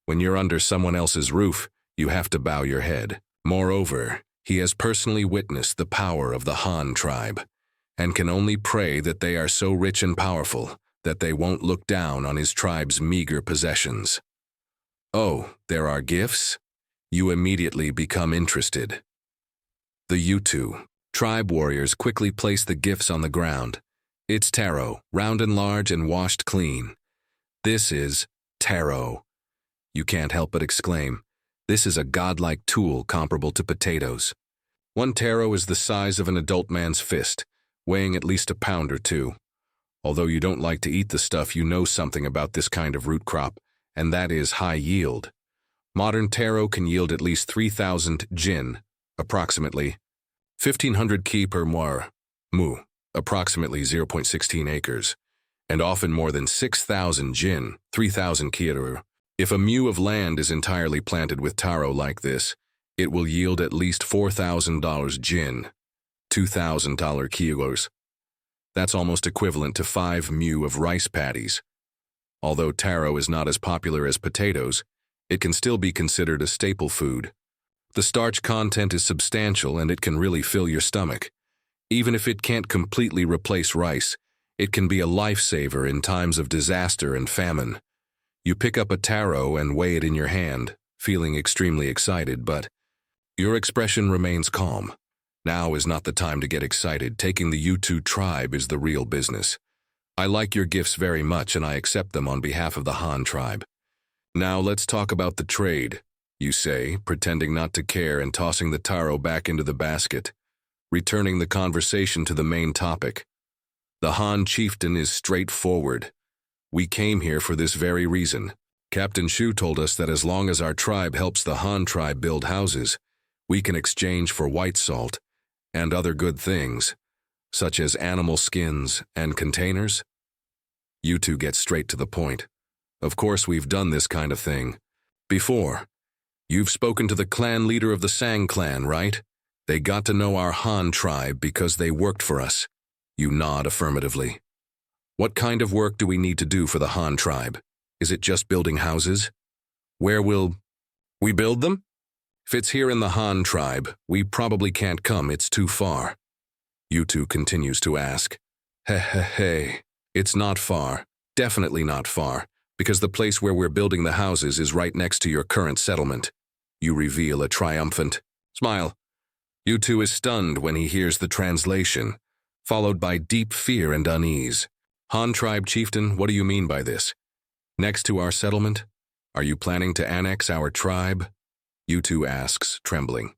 "When you're under someone else's roof, you have to bow your head. Moreover, he has personally witnessed the power of the Han tribe, and can only pray that they are so rich and powerful that they won't look down on his tribe's meager possessions." "Oh, there are gifts?" You immediately become interested. The Yutu tribe warriors quickly place the gifts on the ground. It's taro, round and large and washed clean. This is taro. You can't help but exclaim, this is a godlike tool comparable to potatoes. 1 taro is the size of an adult man's fist, weighing at least a pound or 2. Although you don't like to eat the stuff, you know something about this kind of root crop, and that is high yield. Modern taro can yield at least 3,000 jin, approximately 1,500 ki per mu, approximately 0.16 acres, and often more than 6,000 jin, 3,000 ki. If a mu of land is entirely planted with taro like this, it will yield at least $4,000 jin, $2,000 kilos. That's almost equivalent to 5 mu of rice paddies. Although taro is not as popular as potatoes, it can still be considered a staple food. The starch content is substantial and it can really fill your stomach. Even if it can't completely replace rice, it can be a lifesaver in times of disaster and famine. You pick up a taro and weigh it in your hand, feeling extremely excited, but your expression remains calm. Now is not the time to get excited. Taking the Yutu tribe is the real business. I like your gifts very much and I accept them on behalf of the Han tribe. Now let's talk about the trade, you say, pretending not to care and tossing the taro back into the basket, returning the conversation to the main topic. The Han chieftain is straightforward. We came here for this very reason. Captain Shu told us that as long as our tribe helps the Han tribe build houses, we can exchange for white salt and other good things, such as animal skins and containers. Yutu gets straight to the point. Of course we've done this kind of thing before. You've spoken to the clan leader of the Sang clan, right? They got to know our Han tribe because they worked for us. You nod affirmatively. What kind of work do we need to do for the Han tribe? Is it just building houses? Where will we build them? If it's here in the Han tribe, we probably can't come, it's too far. Yutu continues to ask. Hey, it's not far, definitely not far, because the place where we're building the houses is right next to your current settlement. You reveal a triumphant smile. U2 is stunned when he hears the translation, followed by deep fear and unease. Han tribe chieftain, what do you mean by this? Next to our settlement? Are you planning to annex our tribe? U2 asks, trembling.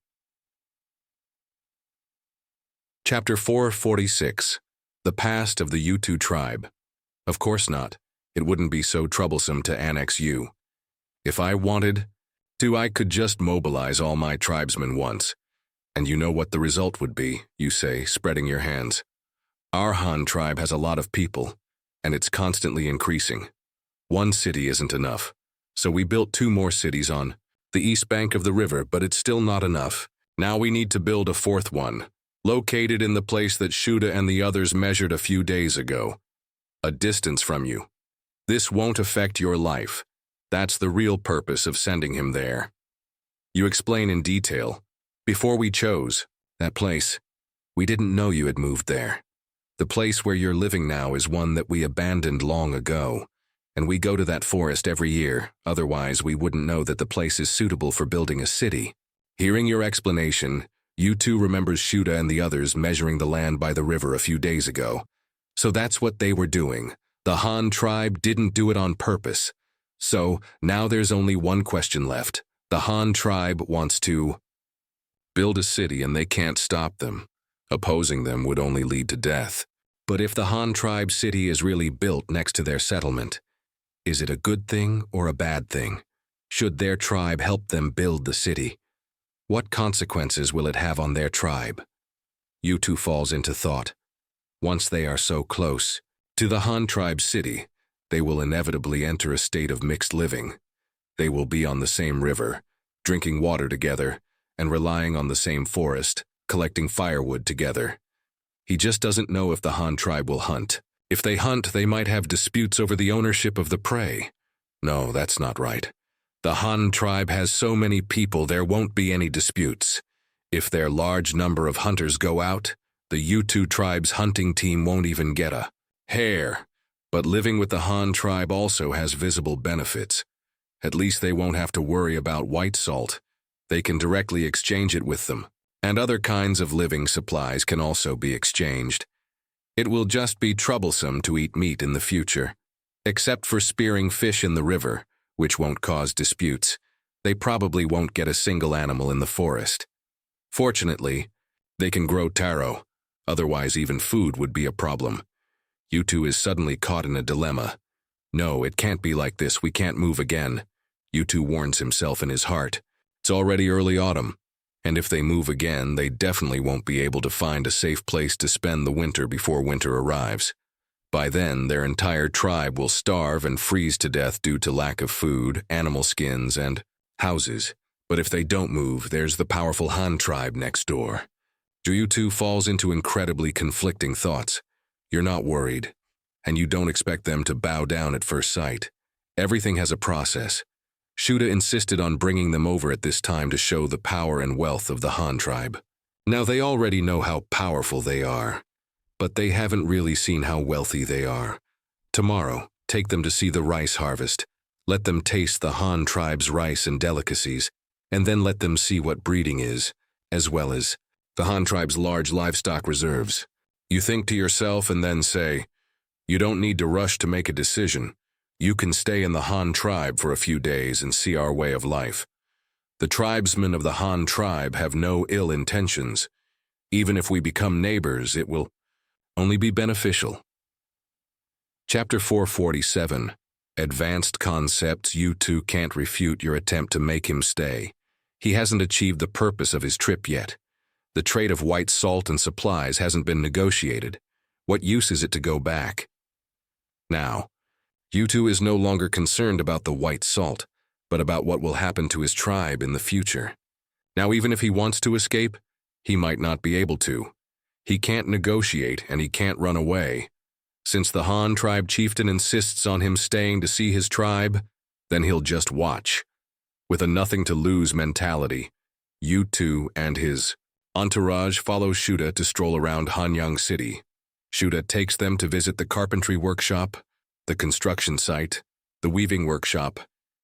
Chapter 446. The Past of the U2 Tribe. Of course not. It wouldn't be so troublesome to annex you. If I wanted to, I could just mobilize all my tribesmen once. And you know what the result would be, you say, spreading your hands. Our Han tribe has a lot of people, and it's constantly increasing. One city isn't enough. So we built 2 more cities on the east bank of the river, but it's still not enough. Now we need to build a 4th one, located in the place that Shuda and the others measured a few days ago, a distance from you. This won't affect your life. That's the real purpose of sending him there. You explain in detail. Before we chose that place, we didn't know you had moved there. The place where you're living now is one that we abandoned long ago, and we go to that forest every year, otherwise we wouldn't know that the place is suitable for building a city. Hearing your explanation, U2 remembers Shuda and the others measuring the land by the river a few days ago. So that's what they were doing. The Han tribe didn't do it on purpose. So now there's only one question left. The Han tribe wants to build a city and they can't stop them. Opposing them would only lead to death. But if the Han tribe city is really built next to their settlement, is it a good thing or a bad thing? Should their tribe help them build the city? What consequences will it have on their tribe? U2 falls into thought. Once they are so close to the Han tribe city, they will inevitably enter a state of mixed living. They will be on the same river, drinking water together, and relying on the same forest, collecting firewood together. He just doesn't know if the Han tribe will hunt. If they hunt, they might have disputes over the ownership of the prey. No, that's not right. The Han tribe has so many people there won't be any disputes. If their large number of hunters go out, the U2 tribe's hunting team won't even get a hair. But living with the Han tribe also has visible benefits. At least they won't have to worry about white salt. They can directly exchange it with them. And other kinds of living supplies can also be exchanged. It will just be troublesome to eat meat in the future. Except for spearing fish in the river, which won't cause disputes. They probably won't get a single animal in the forest. Fortunately, they can grow taro. Otherwise, even food would be a problem. U2 is suddenly caught in a dilemma. No, it can't be like this. We can't move again. U2 warns himself in his heart. It's already early autumn. And if they move again, they definitely won't be able to find a safe place to spend the winter before winter arrives. By then, their entire tribe will starve and freeze to death due to lack of food, animal skins, and houses. But if they don't move, there's the powerful Han tribe next door. U2 falls into incredibly conflicting thoughts. You're not worried, and you don't expect them to bow down at first sight. Everything has a process. Shuda insisted on bringing them over at this time to show the power and wealth of the Han tribe. Now they already know how powerful they are, but they haven't really seen how wealthy they are. Tomorrow, take them to see the rice harvest. Let them taste the Han tribe's rice and delicacies, and then let them see what breeding is, as well as the Han tribe's large livestock reserves. You think to yourself and then say, you don't need to rush to make a decision. You can stay in the Han tribe for a few days and see our way of life. The tribesmen of the Han tribe have no ill intentions. Even if we become neighbors, it will only be beneficial. Chapter 447. Advanced Concepts. U2 can't refute your attempt to make him stay. He hasn't achieved the purpose of his trip yet. The trade of white salt and supplies hasn't been negotiated. What use is it to go back? Now, U2 is no longer concerned about the white salt, but about what will happen to his tribe in the future. Now, even if he wants to escape, he might not be able to. He can't negotiate and he can't run away. Since the Han tribe chieftain insists on him staying to see his tribe, then he'll just watch. With a nothing-to-lose mentality, U2 and his entourage follow Shuda to stroll around Hanyang City. Shuda takes them to visit the carpentry workshop, the construction site, the weaving workshop,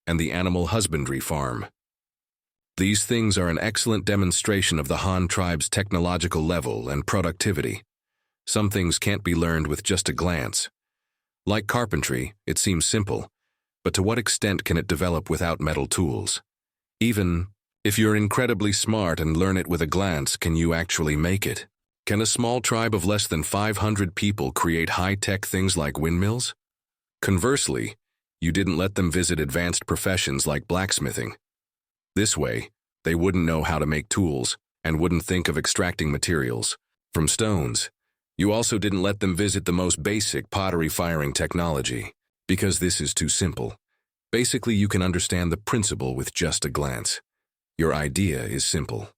and the animal husbandry farm. These things are an excellent demonstration of the Han tribe's technological level and productivity. Some things can't be learned with just a glance. Like carpentry, it seems simple, but to what extent can it develop without metal tools? Even if you're incredibly smart and learn it with a glance, can you actually make it? Can a small tribe of less than 500 people create high-tech things like windmills? Conversely, you didn't let them visit advanced professions like blacksmithing. This way, they wouldn't know how to make tools and wouldn't think of extracting materials from stones. You also didn't let them visit the most basic pottery firing technology, because this is too simple. Basically, you can understand the principle with just a glance. Your idea is simple.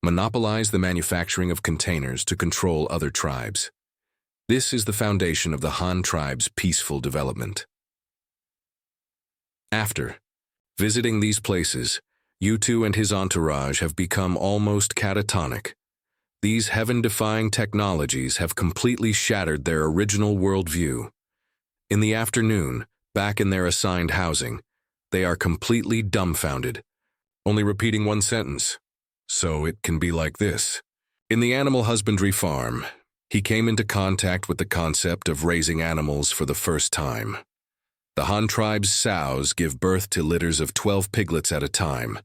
Monopolize the manufacturing of containers to control other tribes. This is the foundation of the Han tribe's peaceful development. After visiting these places, Yutu and his entourage have become almost catatonic. These heaven-defying technologies have completely shattered their original worldview. In the afternoon, back in their assigned housing, they are completely dumbfounded, only repeating one sentence. So it can be like this. In the animal husbandry farm, he came into contact with the concept of raising animals for the first time. The Han tribe's sows give birth to litters of 12 piglets at a time,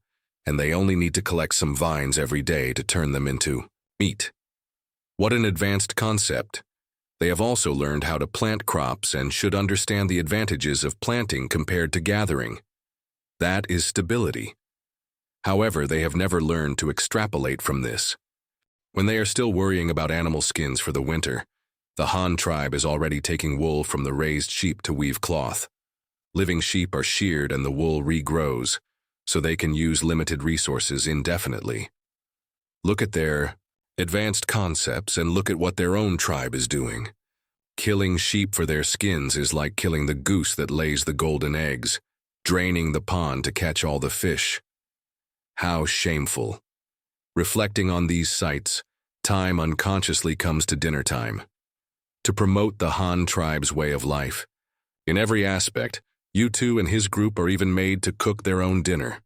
and they only need to collect some vines every day to turn them into meat. What an advanced concept. They have also learned how to plant crops and should understand the advantages of planting compared to gathering. That is stability. However, they have never learned to extrapolate from this. When they are still worrying about animal skins for the winter, the Han tribe is already taking wool from the raised sheep to weave cloth. Living sheep are sheared and the wool regrows, so they can use limited resources indefinitely. Look at their advanced concepts and look at what their own tribe is doing. Killing sheep for their skins is like killing the goose that lays the golden eggs, draining the pond to catch all the fish. How shameful. Reflecting on these sights, time unconsciously comes to dinner time. To promote the Han tribe's way of life. In every aspect, Yutu and his group are even made to cook their own dinner.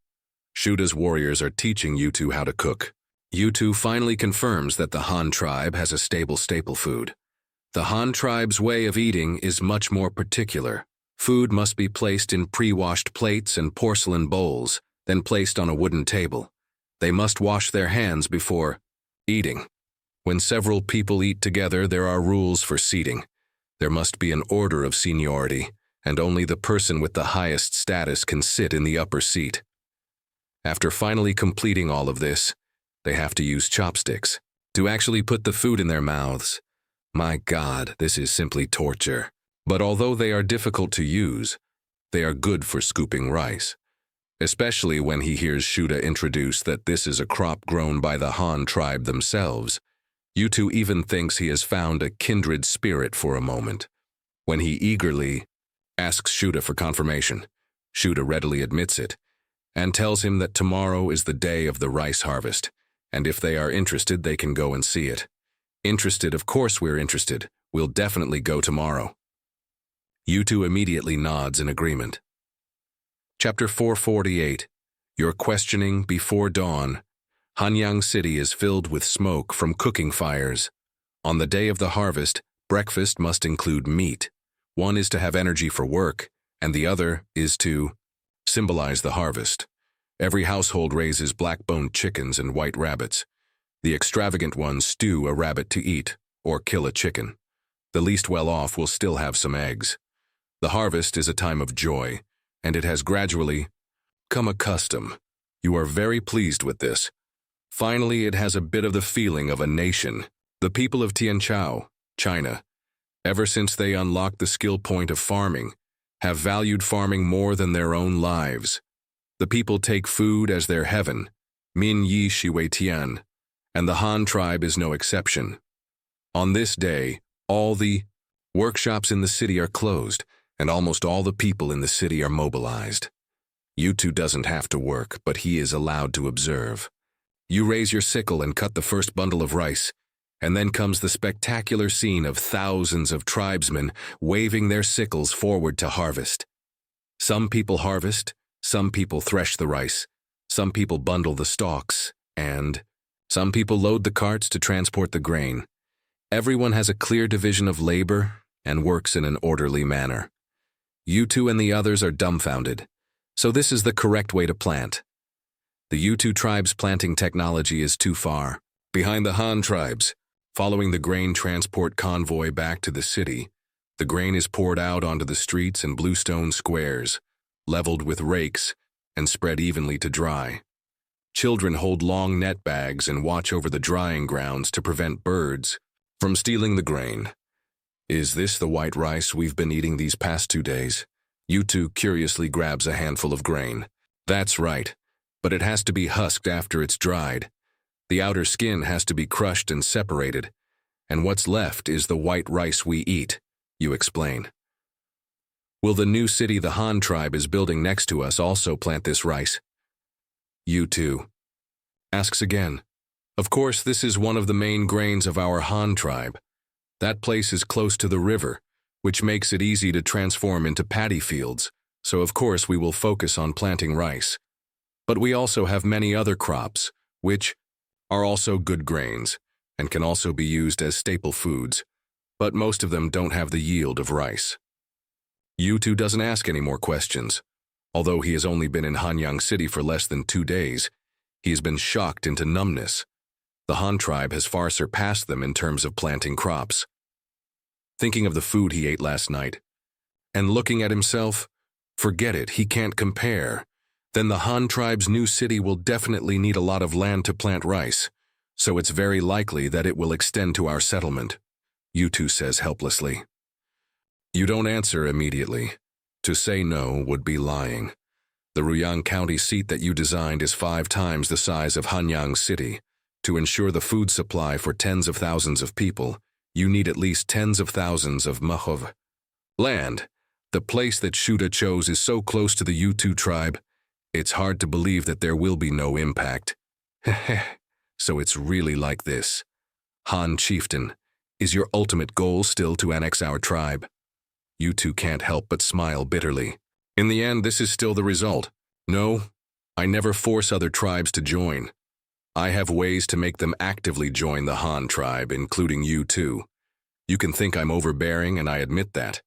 Shuda's warriors are teaching Yutu how to cook. Yutu finally confirms that the Han tribe has a stable staple food. The Han tribe's way of eating is much more particular. Food must be placed in pre-washed plates and porcelain bowls, then placed on a wooden table. They must wash their hands before eating. When several people eat together, there are rules for seating. There must be an order of seniority, and only the person with the highest status can sit in the upper seat. After finally completing all of this, they have to use chopsticks to actually put the food in their mouths. My God, this is simply torture. But although they are difficult to use, they are good for scooping rice. Especially when he hears Shuda introduce that this is a crop grown by the Han tribe themselves. Yutu even thinks he has found a kindred spirit for a moment. When he eagerly asks Shuda for confirmation, Shuda readily admits it, and tells him that tomorrow is the day of the rice harvest, and if they are interested, they can go and see it. Interested, of course we're interested. We'll definitely go tomorrow. Yutu immediately nods in agreement. Chapter 448. Your questioning before dawn. Hanyang City is filled with smoke from cooking fires. On the day of the harvest, breakfast must include meat. One is to have energy for work, and the other is to symbolize the harvest. Every household raises black-boned chickens and white rabbits. The extravagant ones stew a rabbit to eat, or kill a chicken. The least well-off will still have some eggs. The harvest is a time of joy, and it has gradually come a custom. You are very pleased with this. Finally, it has a bit of the feeling of a nation. The people of Tianchao, China, ever since they unlocked the skill point of farming, have valued farming more than their own lives. The people take food as their heaven, Min Yi Shiwei Tian, and the Han tribe is no exception. On this day, all the workshops in the city are closed, and almost all the people in the city are mobilized. Yutu doesn't have to work, but he is allowed to observe. You raise your sickle and cut the first bundle of rice, and then comes the spectacular scene of thousands of tribesmen waving their sickles forward to harvest. Some people harvest, some people thresh the rice, Some people bundle the stalks, and some people load the carts to transport the grain. Everyone has a clear division of labor and works in an orderly manner. You two and the others are dumbfounded. So this is the correct way to plant. The U2 tribe's planting technology is too far behind the Han tribes. Following the grain transport convoy back to the city, the grain is poured out onto the streets in bluestone squares, leveled with rakes, and spread evenly to dry. Children hold long net bags and watch over the drying grounds to prevent birds from stealing the grain. Is this the white rice we've been eating these past 2 days? U2 curiously grabs a handful of grain. That's right, but it has to be husked after it's dried. The outer skin has to be crushed and separated, and what's left is the white rice we eat, you explain. Will the new city the Han tribe is building next to us also plant this rice? U2 asks again. Of course, this is one of the main grains of our Han tribe. That place is close to the river, which makes it easy to transform into paddy fields, so of course we will focus on planting rice. But we also have many other crops, which are also good grains, and can also be used as staple foods, but most of them don't have the yield of rice. U2 doesn't ask any more questions. Although he has only been in Hanyang City for less than 2 days, he has been shocked into numbness. The Han tribe has far surpassed them in terms of planting crops. Thinking of the food he ate last night, and looking at himself, forget it, he can't compare. Then the Han tribe's new city will definitely need a lot of land to plant rice, so it's very likely that it will extend to our settlement, U2 says helplessly. You don't answer immediately. To say no would be lying. The Ruyang County seat that you designed is 5 times the size of Hanyang City. To ensure the food supply for tens of thousands of people, you need at least tens of thousands of mahov land. The place that Shuda chose is so close to the U2 tribe, it's hard to believe that there will be no impact. So it's really like this. Han Chieftain, is your ultimate goal still to annex our tribe? U2 can't help but smile bitterly. In the end, this is still the result. No, I never force other tribes to join. I have ways to make them actively join the Han tribe, including you too. You can think I'm overbearing, and I admit that.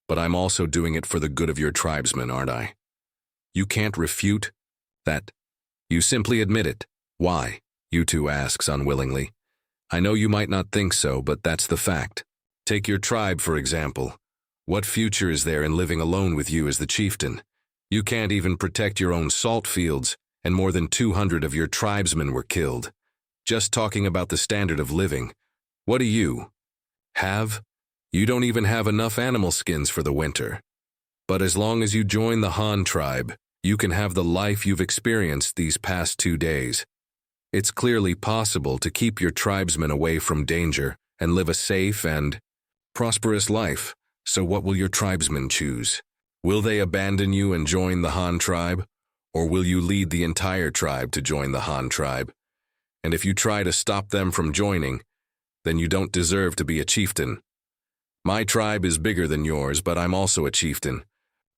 But I'm also doing it for the good of your tribesmen, aren't I? You can't refute that. You simply admit it. Why? U2 asks unwillingly. I know you might not think so, but that's the fact. Take your tribe, for example. What future is there in living alone with you as the chieftain? You can't even protect your own salt fields, and more than 200 of your tribesmen were killed. Just talking about the standard of living. What do you have? You don't even have enough animal skins for the winter. But as long as you join the Han tribe, you can have the life you've experienced these past 2 days. It's clearly possible to keep your tribesmen away from danger and live a safe and prosperous life. So what will your tribesmen choose? Will they abandon you and join the Han tribe? Or will you lead the entire tribe to join the Han tribe? And if you try to stop them from joining, then you don't deserve to be a chieftain. My tribe is bigger than yours, but I'm also a chieftain.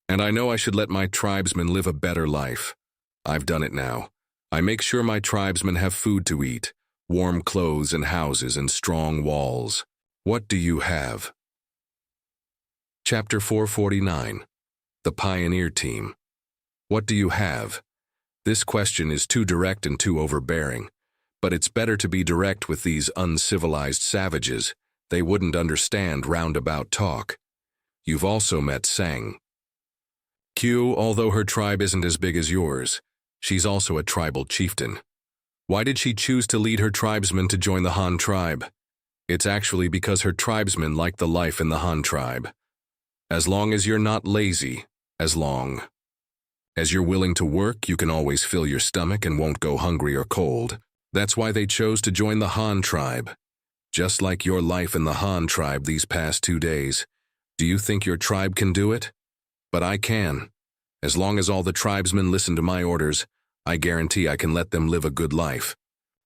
And I know I should let my tribesmen live a better life. I've done it now. I make sure my tribesmen have food to eat, warm clothes and houses and strong walls. What do you have? Chapter 449. The Pioneer Team. What do you have? This question is too direct and too overbearing, but it's better to be direct with these uncivilized savages. They wouldn't understand roundabout talk. You've also met Sang Q, although her tribe isn't as big as yours. She's also a tribal chieftain. Why did she choose to lead her tribesmen to join the Han tribe? It's actually because her tribesmen like the life in the Han tribe. As long as you're not lazy, as long as you're willing to work, you can always fill your stomach and won't go hungry or cold. That's why they chose to join the Han tribe. Just like your life in the Han tribe these past 2 days. Do you think your tribe can do it? But I can. As long as all the tribesmen listen to my orders, I guarantee I can let them live a good life.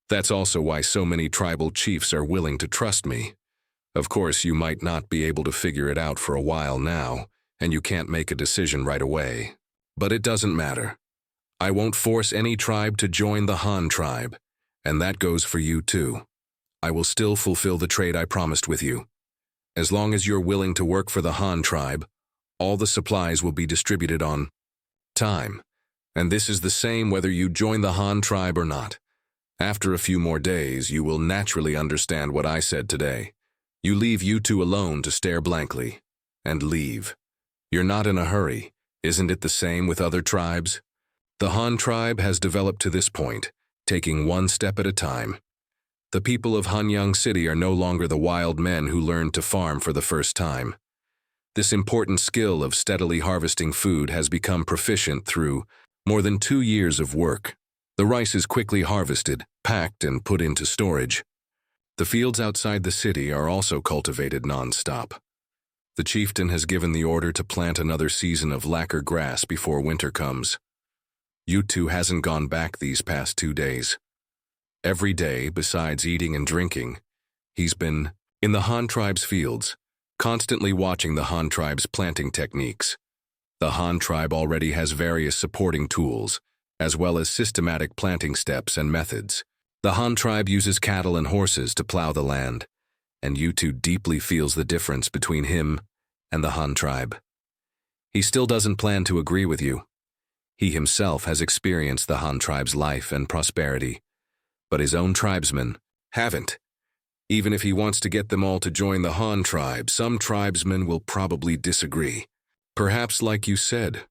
That's also why so many tribal chiefs are willing to trust me. Of course, you might not be able to figure it out for a while now, and you can't make a decision right away. But it doesn't matter. I won't force any tribe to join the Han tribe, and that goes for you too. I will still fulfill the trade I promised with you. As long as you're willing to work for the Han tribe, all the supplies will be distributed on time. And this is the same whether you join the Han tribe or not. After a few more days, you will naturally understand what I said today. You leave you two alone to stare blankly, and leave. You're not in a hurry. Isn't it the same with other tribes? The Han tribe has developed to this point, taking one step at a time. The people of Hanyang City are no longer the wild men who learned to farm for the first time. This important skill of steadily harvesting food has become proficient through more than 2 years of work. The rice is quickly harvested, packed, and put into storage. The fields outside the city are also cultivated non-stop. The chieftain has given the order to plant another season of lacquer grass before winter comes. Yutu hasn't gone back these past 2 days. Every day, besides eating and drinking, he's been in the Han tribe's fields, constantly watching the Han tribe's planting techniques. The Han tribe already has various supporting tools, as well as systematic planting steps and methods. The Han tribe uses cattle and horses to plow the land, and Yutu deeply feels the difference between him and the Han tribe. He still doesn't plan to agree with you. He himself has experienced the Han tribe's life and prosperity, but his own tribesmen haven't. Even if he wants to get them all to join the Han tribe, some tribesmen will probably disagree. Perhaps, like you said,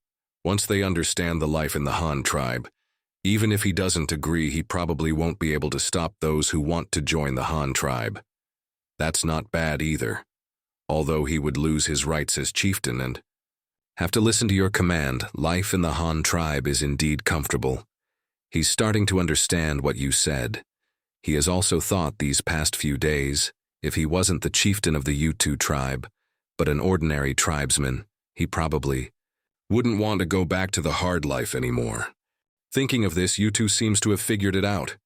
once they understand the life in the Han tribe, even if he doesn't agree, he probably won't be able to stop those who want to join the Han tribe. That's not bad either, although he would lose his rights as chieftain and have to listen to your command. Life in the Han tribe is indeed comfortable. He's starting to understand what you said. He has also thought these past few days, if he wasn't the chieftain of the Yutu tribe, but an ordinary tribesman, he probably wouldn't want to go back to the hard life anymore. Thinking of this, Yutu seems to have figured it out.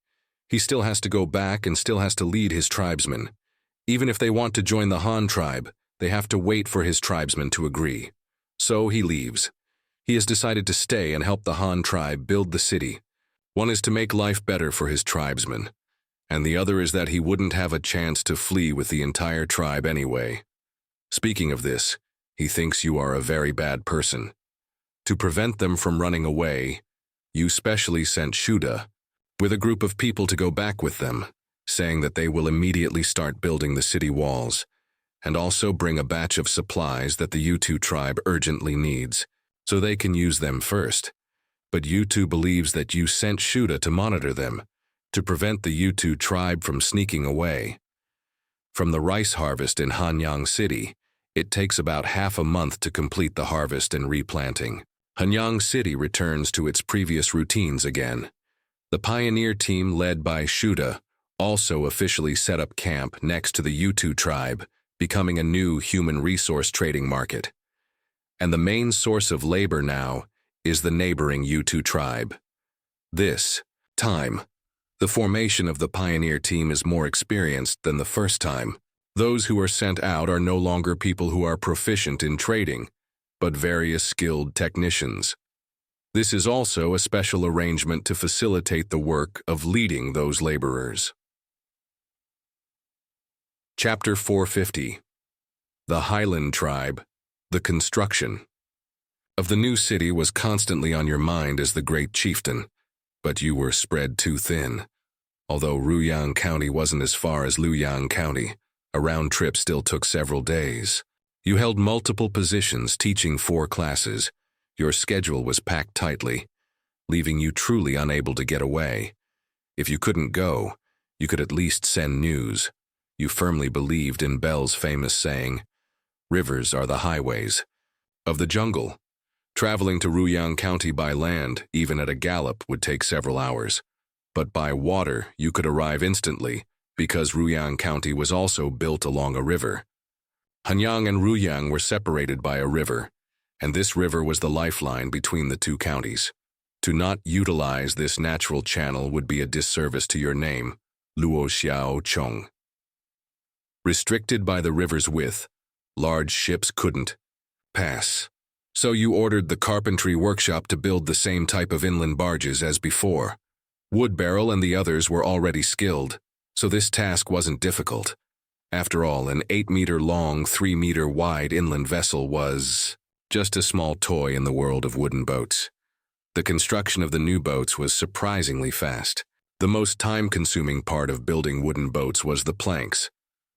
He still has to go back and still has to lead his tribesmen. Even if they want to join the Han tribe, they have to wait for his tribesmen to agree. So he leaves. He has decided to stay and help the Han tribe build the city. One is to make life better for his tribesmen, and the other is that he wouldn't have a chance to flee with the entire tribe anyway. Speaking of this, he thinks you are a very bad person. To prevent them from running away, you specially sent Shuda with a group of people to go back with them, saying that they will immediately start building the city walls, and also bring a batch of supplies that the Yutu tribe urgently needs, so they can use them first. But Yutu believes that you sent Shuda to monitor them, to prevent the Yutu tribe from sneaking away. From the rice harvest in Hanyang City, it takes about half a month to complete the harvest and replanting. Hanyang City returns to its previous routines again. The pioneer team led by Shuda also officially set up camp next to the Yutu tribe, becoming a new human resource trading market. And the main source of labor now is the neighboring Yutu tribe. This time, the formation of the pioneer team is more experienced than the first time. Those who are sent out are no longer people who are proficient in trading, but various skilled technicians. This is also a special arrangement to facilitate the work of leading those laborers. Chapter 450. The Highland Tribe, the Construction. Of the new city was constantly on your mind as the great chieftain, but you were spread too thin. Although Ruyang County wasn't as far as Luyang County, a round trip still took several days. You held multiple positions, teaching 4 classes. Your schedule was packed tightly, leaving you truly unable to get away. If you couldn't go, you could at least send news. You firmly believed in Bell's famous saying, "Rivers are the highways of the jungle." Traveling to Ruyang County by land, even at a gallop, would take several hours. But by water, you could arrive instantly, because Ruyang County was also built along a river. Hanyang and Ruyang were separated by a river, and this river was the lifeline between the 2 counties. To not utilize this natural channel would be a disservice to your name, Luo Xiao Chong. Restricted by the river's width, large ships couldn't pass. So you ordered the carpentry workshop to build the same type of inland barges as before. Woodbarrel and the others were already skilled, so this task wasn't difficult. After all, an 8-meter-long, 3-meter-wide inland vessel was just a small toy in the world of wooden boats. The construction of the new boats was surprisingly fast. The most time-consuming part of building wooden boats was the planks.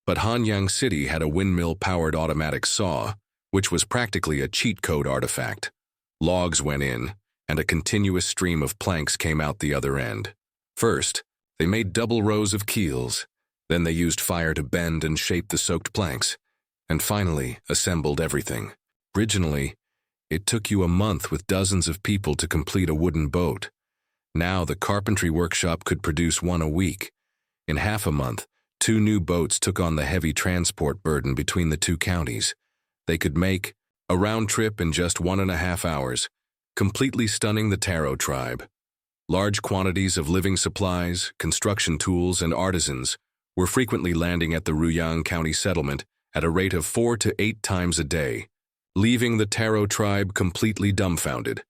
But Hanyang City had a windmill-powered automatic saw, which was practically a cheat code artifact. Logs went in, and a continuous stream of planks came out the other end. First, they made double rows of keels. Then they used fire to bend and shape the soaked planks, and finally assembled everything. Originally, it took you a month with dozens of people to complete a wooden boat. Now the carpentry workshop could produce one a week. In half a month, 2 new boats took on the heavy transport burden between the 2 counties. They could make a round trip in just 1.5 hours, completely stunning the Taro tribe. Large quantities of living supplies, construction tools, and artisans were frequently landing at the Ruyang County settlement at a rate of 4 to 8 times a day, leaving the Taro tribe completely dumbfounded.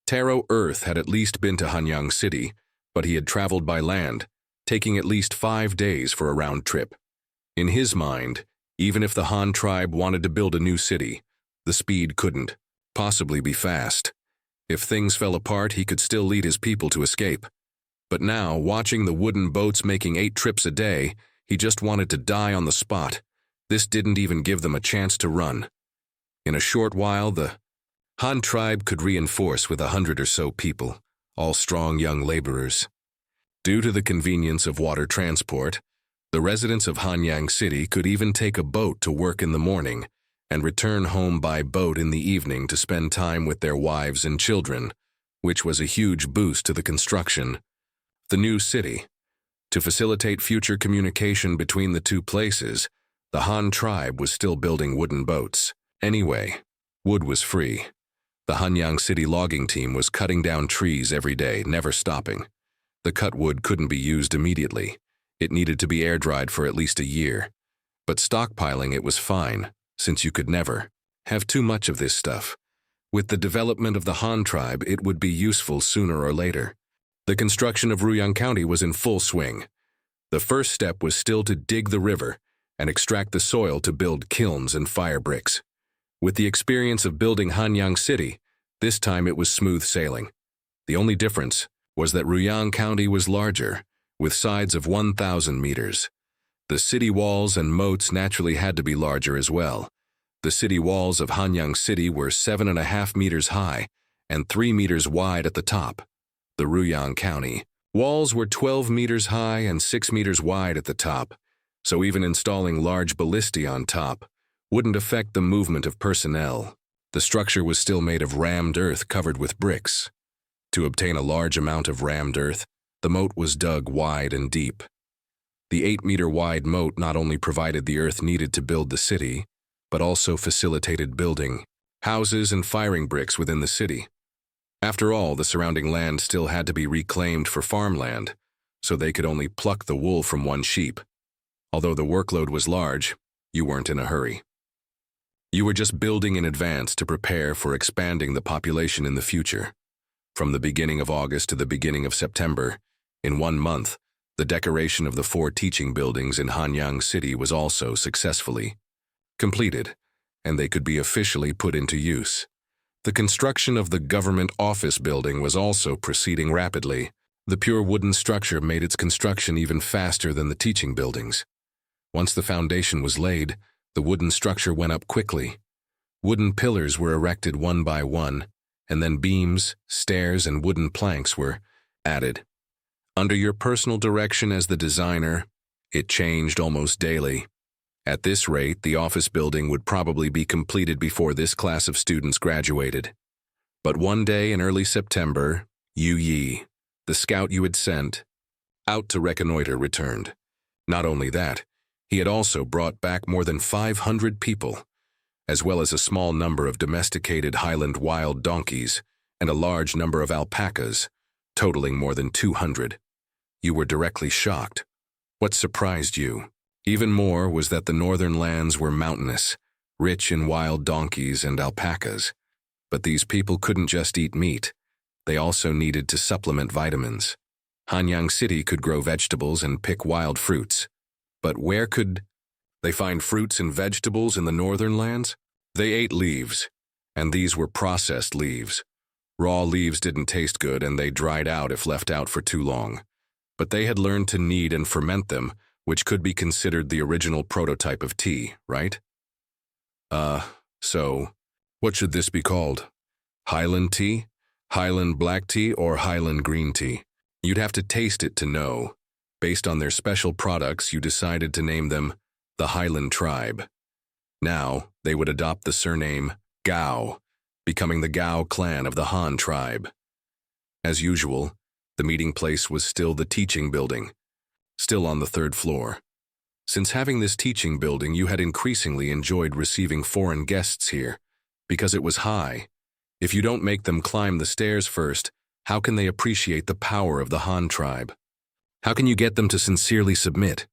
Taro Earth had at least been to Hanyang City, but he had traveled by land, taking at least 5 days for a round trip. In his mind, even if the Han tribe wanted to build a new city, the speed couldn't possibly be fast. If things fell apart, he could still lead his people to escape. But now, watching the wooden boats making 8 trips a day, he just wanted to die on the spot. This didn't even give them a chance to run. In a short while, the Han tribe could reinforce with 100 or so people, all strong young laborers. Due to the convenience of water transport, the residents of Hanyang City could even take a boat to work in the morning and return home by boat in the evening to spend time with their wives and children, which was a huge boost to the construction. The new city. To facilitate future communication between the 2 places, the Han tribe was still building wooden boats. Anyway, wood was free. The Hanyang City logging team was cutting down trees every day, never stopping. The cut wood couldn't be used immediately. It needed to be air-dried for at least a year. But stockpiling it was fine, since you could never have too much of this stuff. With the development of the Han tribe, it would be useful sooner or later. The construction of Ruyang County was in full swing. The first step was still to dig the river and extract the soil to build kilns and fire bricks. With the experience of building Hanyang City, this time it was smooth sailing. The only difference was that Ruyang County was larger, with sides of 1,000 meters. The city walls and moats naturally had to be larger as well. The city walls of Hanyang City were 7.5 meters high and 3 meters wide at the top. The Ruyang County walls were 12 meters high and 6 meters wide at the top, so even installing large ballistae on top wouldn't affect the movement of personnel. The structure was still made of rammed earth covered with bricks. To obtain a large amount of rammed earth, the moat was dug wide and deep. The 8-meter-wide moat not only provided the earth needed to build the city, but also facilitated building houses and firing bricks within the city. After all, the surrounding land still had to be reclaimed for farmland, so they could only pluck the wool from one sheep. Although the workload was large, you weren't in a hurry. You were just building in advance to prepare for expanding the population in the future. From the beginning of August to the beginning of September, in 1 month, the decoration of the 4 teaching buildings in Hanyang City was also successfully completed, and they could be officially put into use. The construction of the government office building was also proceeding rapidly. The pure wooden structure made its construction even faster than the teaching buildings. Once the foundation was laid, the wooden structure went up quickly. Wooden pillars were erected one by one, and then beams, stairs, and wooden planks were added. Under your personal direction as the designer, it changed almost daily. At this rate, the office building would probably be completed before this class of students graduated. But one day in early September, Yu Yi, the scout you had sent out to reconnoiter, returned. Not only that, he had also brought back more than 500 people, as well as a small number of domesticated highland wild donkeys and a large number of alpacas, totaling more than 200. You were directly shocked. What surprised you even more was that the northern lands were mountainous, rich in wild donkeys and alpacas. But these people couldn't just eat meat. They also needed to supplement vitamins. Hanyang City could grow vegetables and pick wild fruits. But where could they find fruits and vegetables in the northern lands? They ate leaves, and these were processed leaves. Raw leaves didn't taste good and they dried out if left out for too long. But they had learned to knead and ferment them, which could be considered the original prototype of tea, right? So, what should this be called? Highland tea? Highland black tea or Highland green tea? You'd have to taste it to know. Based on their special products, you decided to name them the Highland Tribe. Now, they would adopt the surname Gao, becoming the Gao clan of the Han tribe. As usual, the meeting place was still the teaching building, still on the 3rd floor. Since having this teaching building, you had increasingly enjoyed receiving foreign guests here, because it was high. If you don't make them climb the stairs first, how can they appreciate the power of the Han tribe? How can you get them to sincerely submit?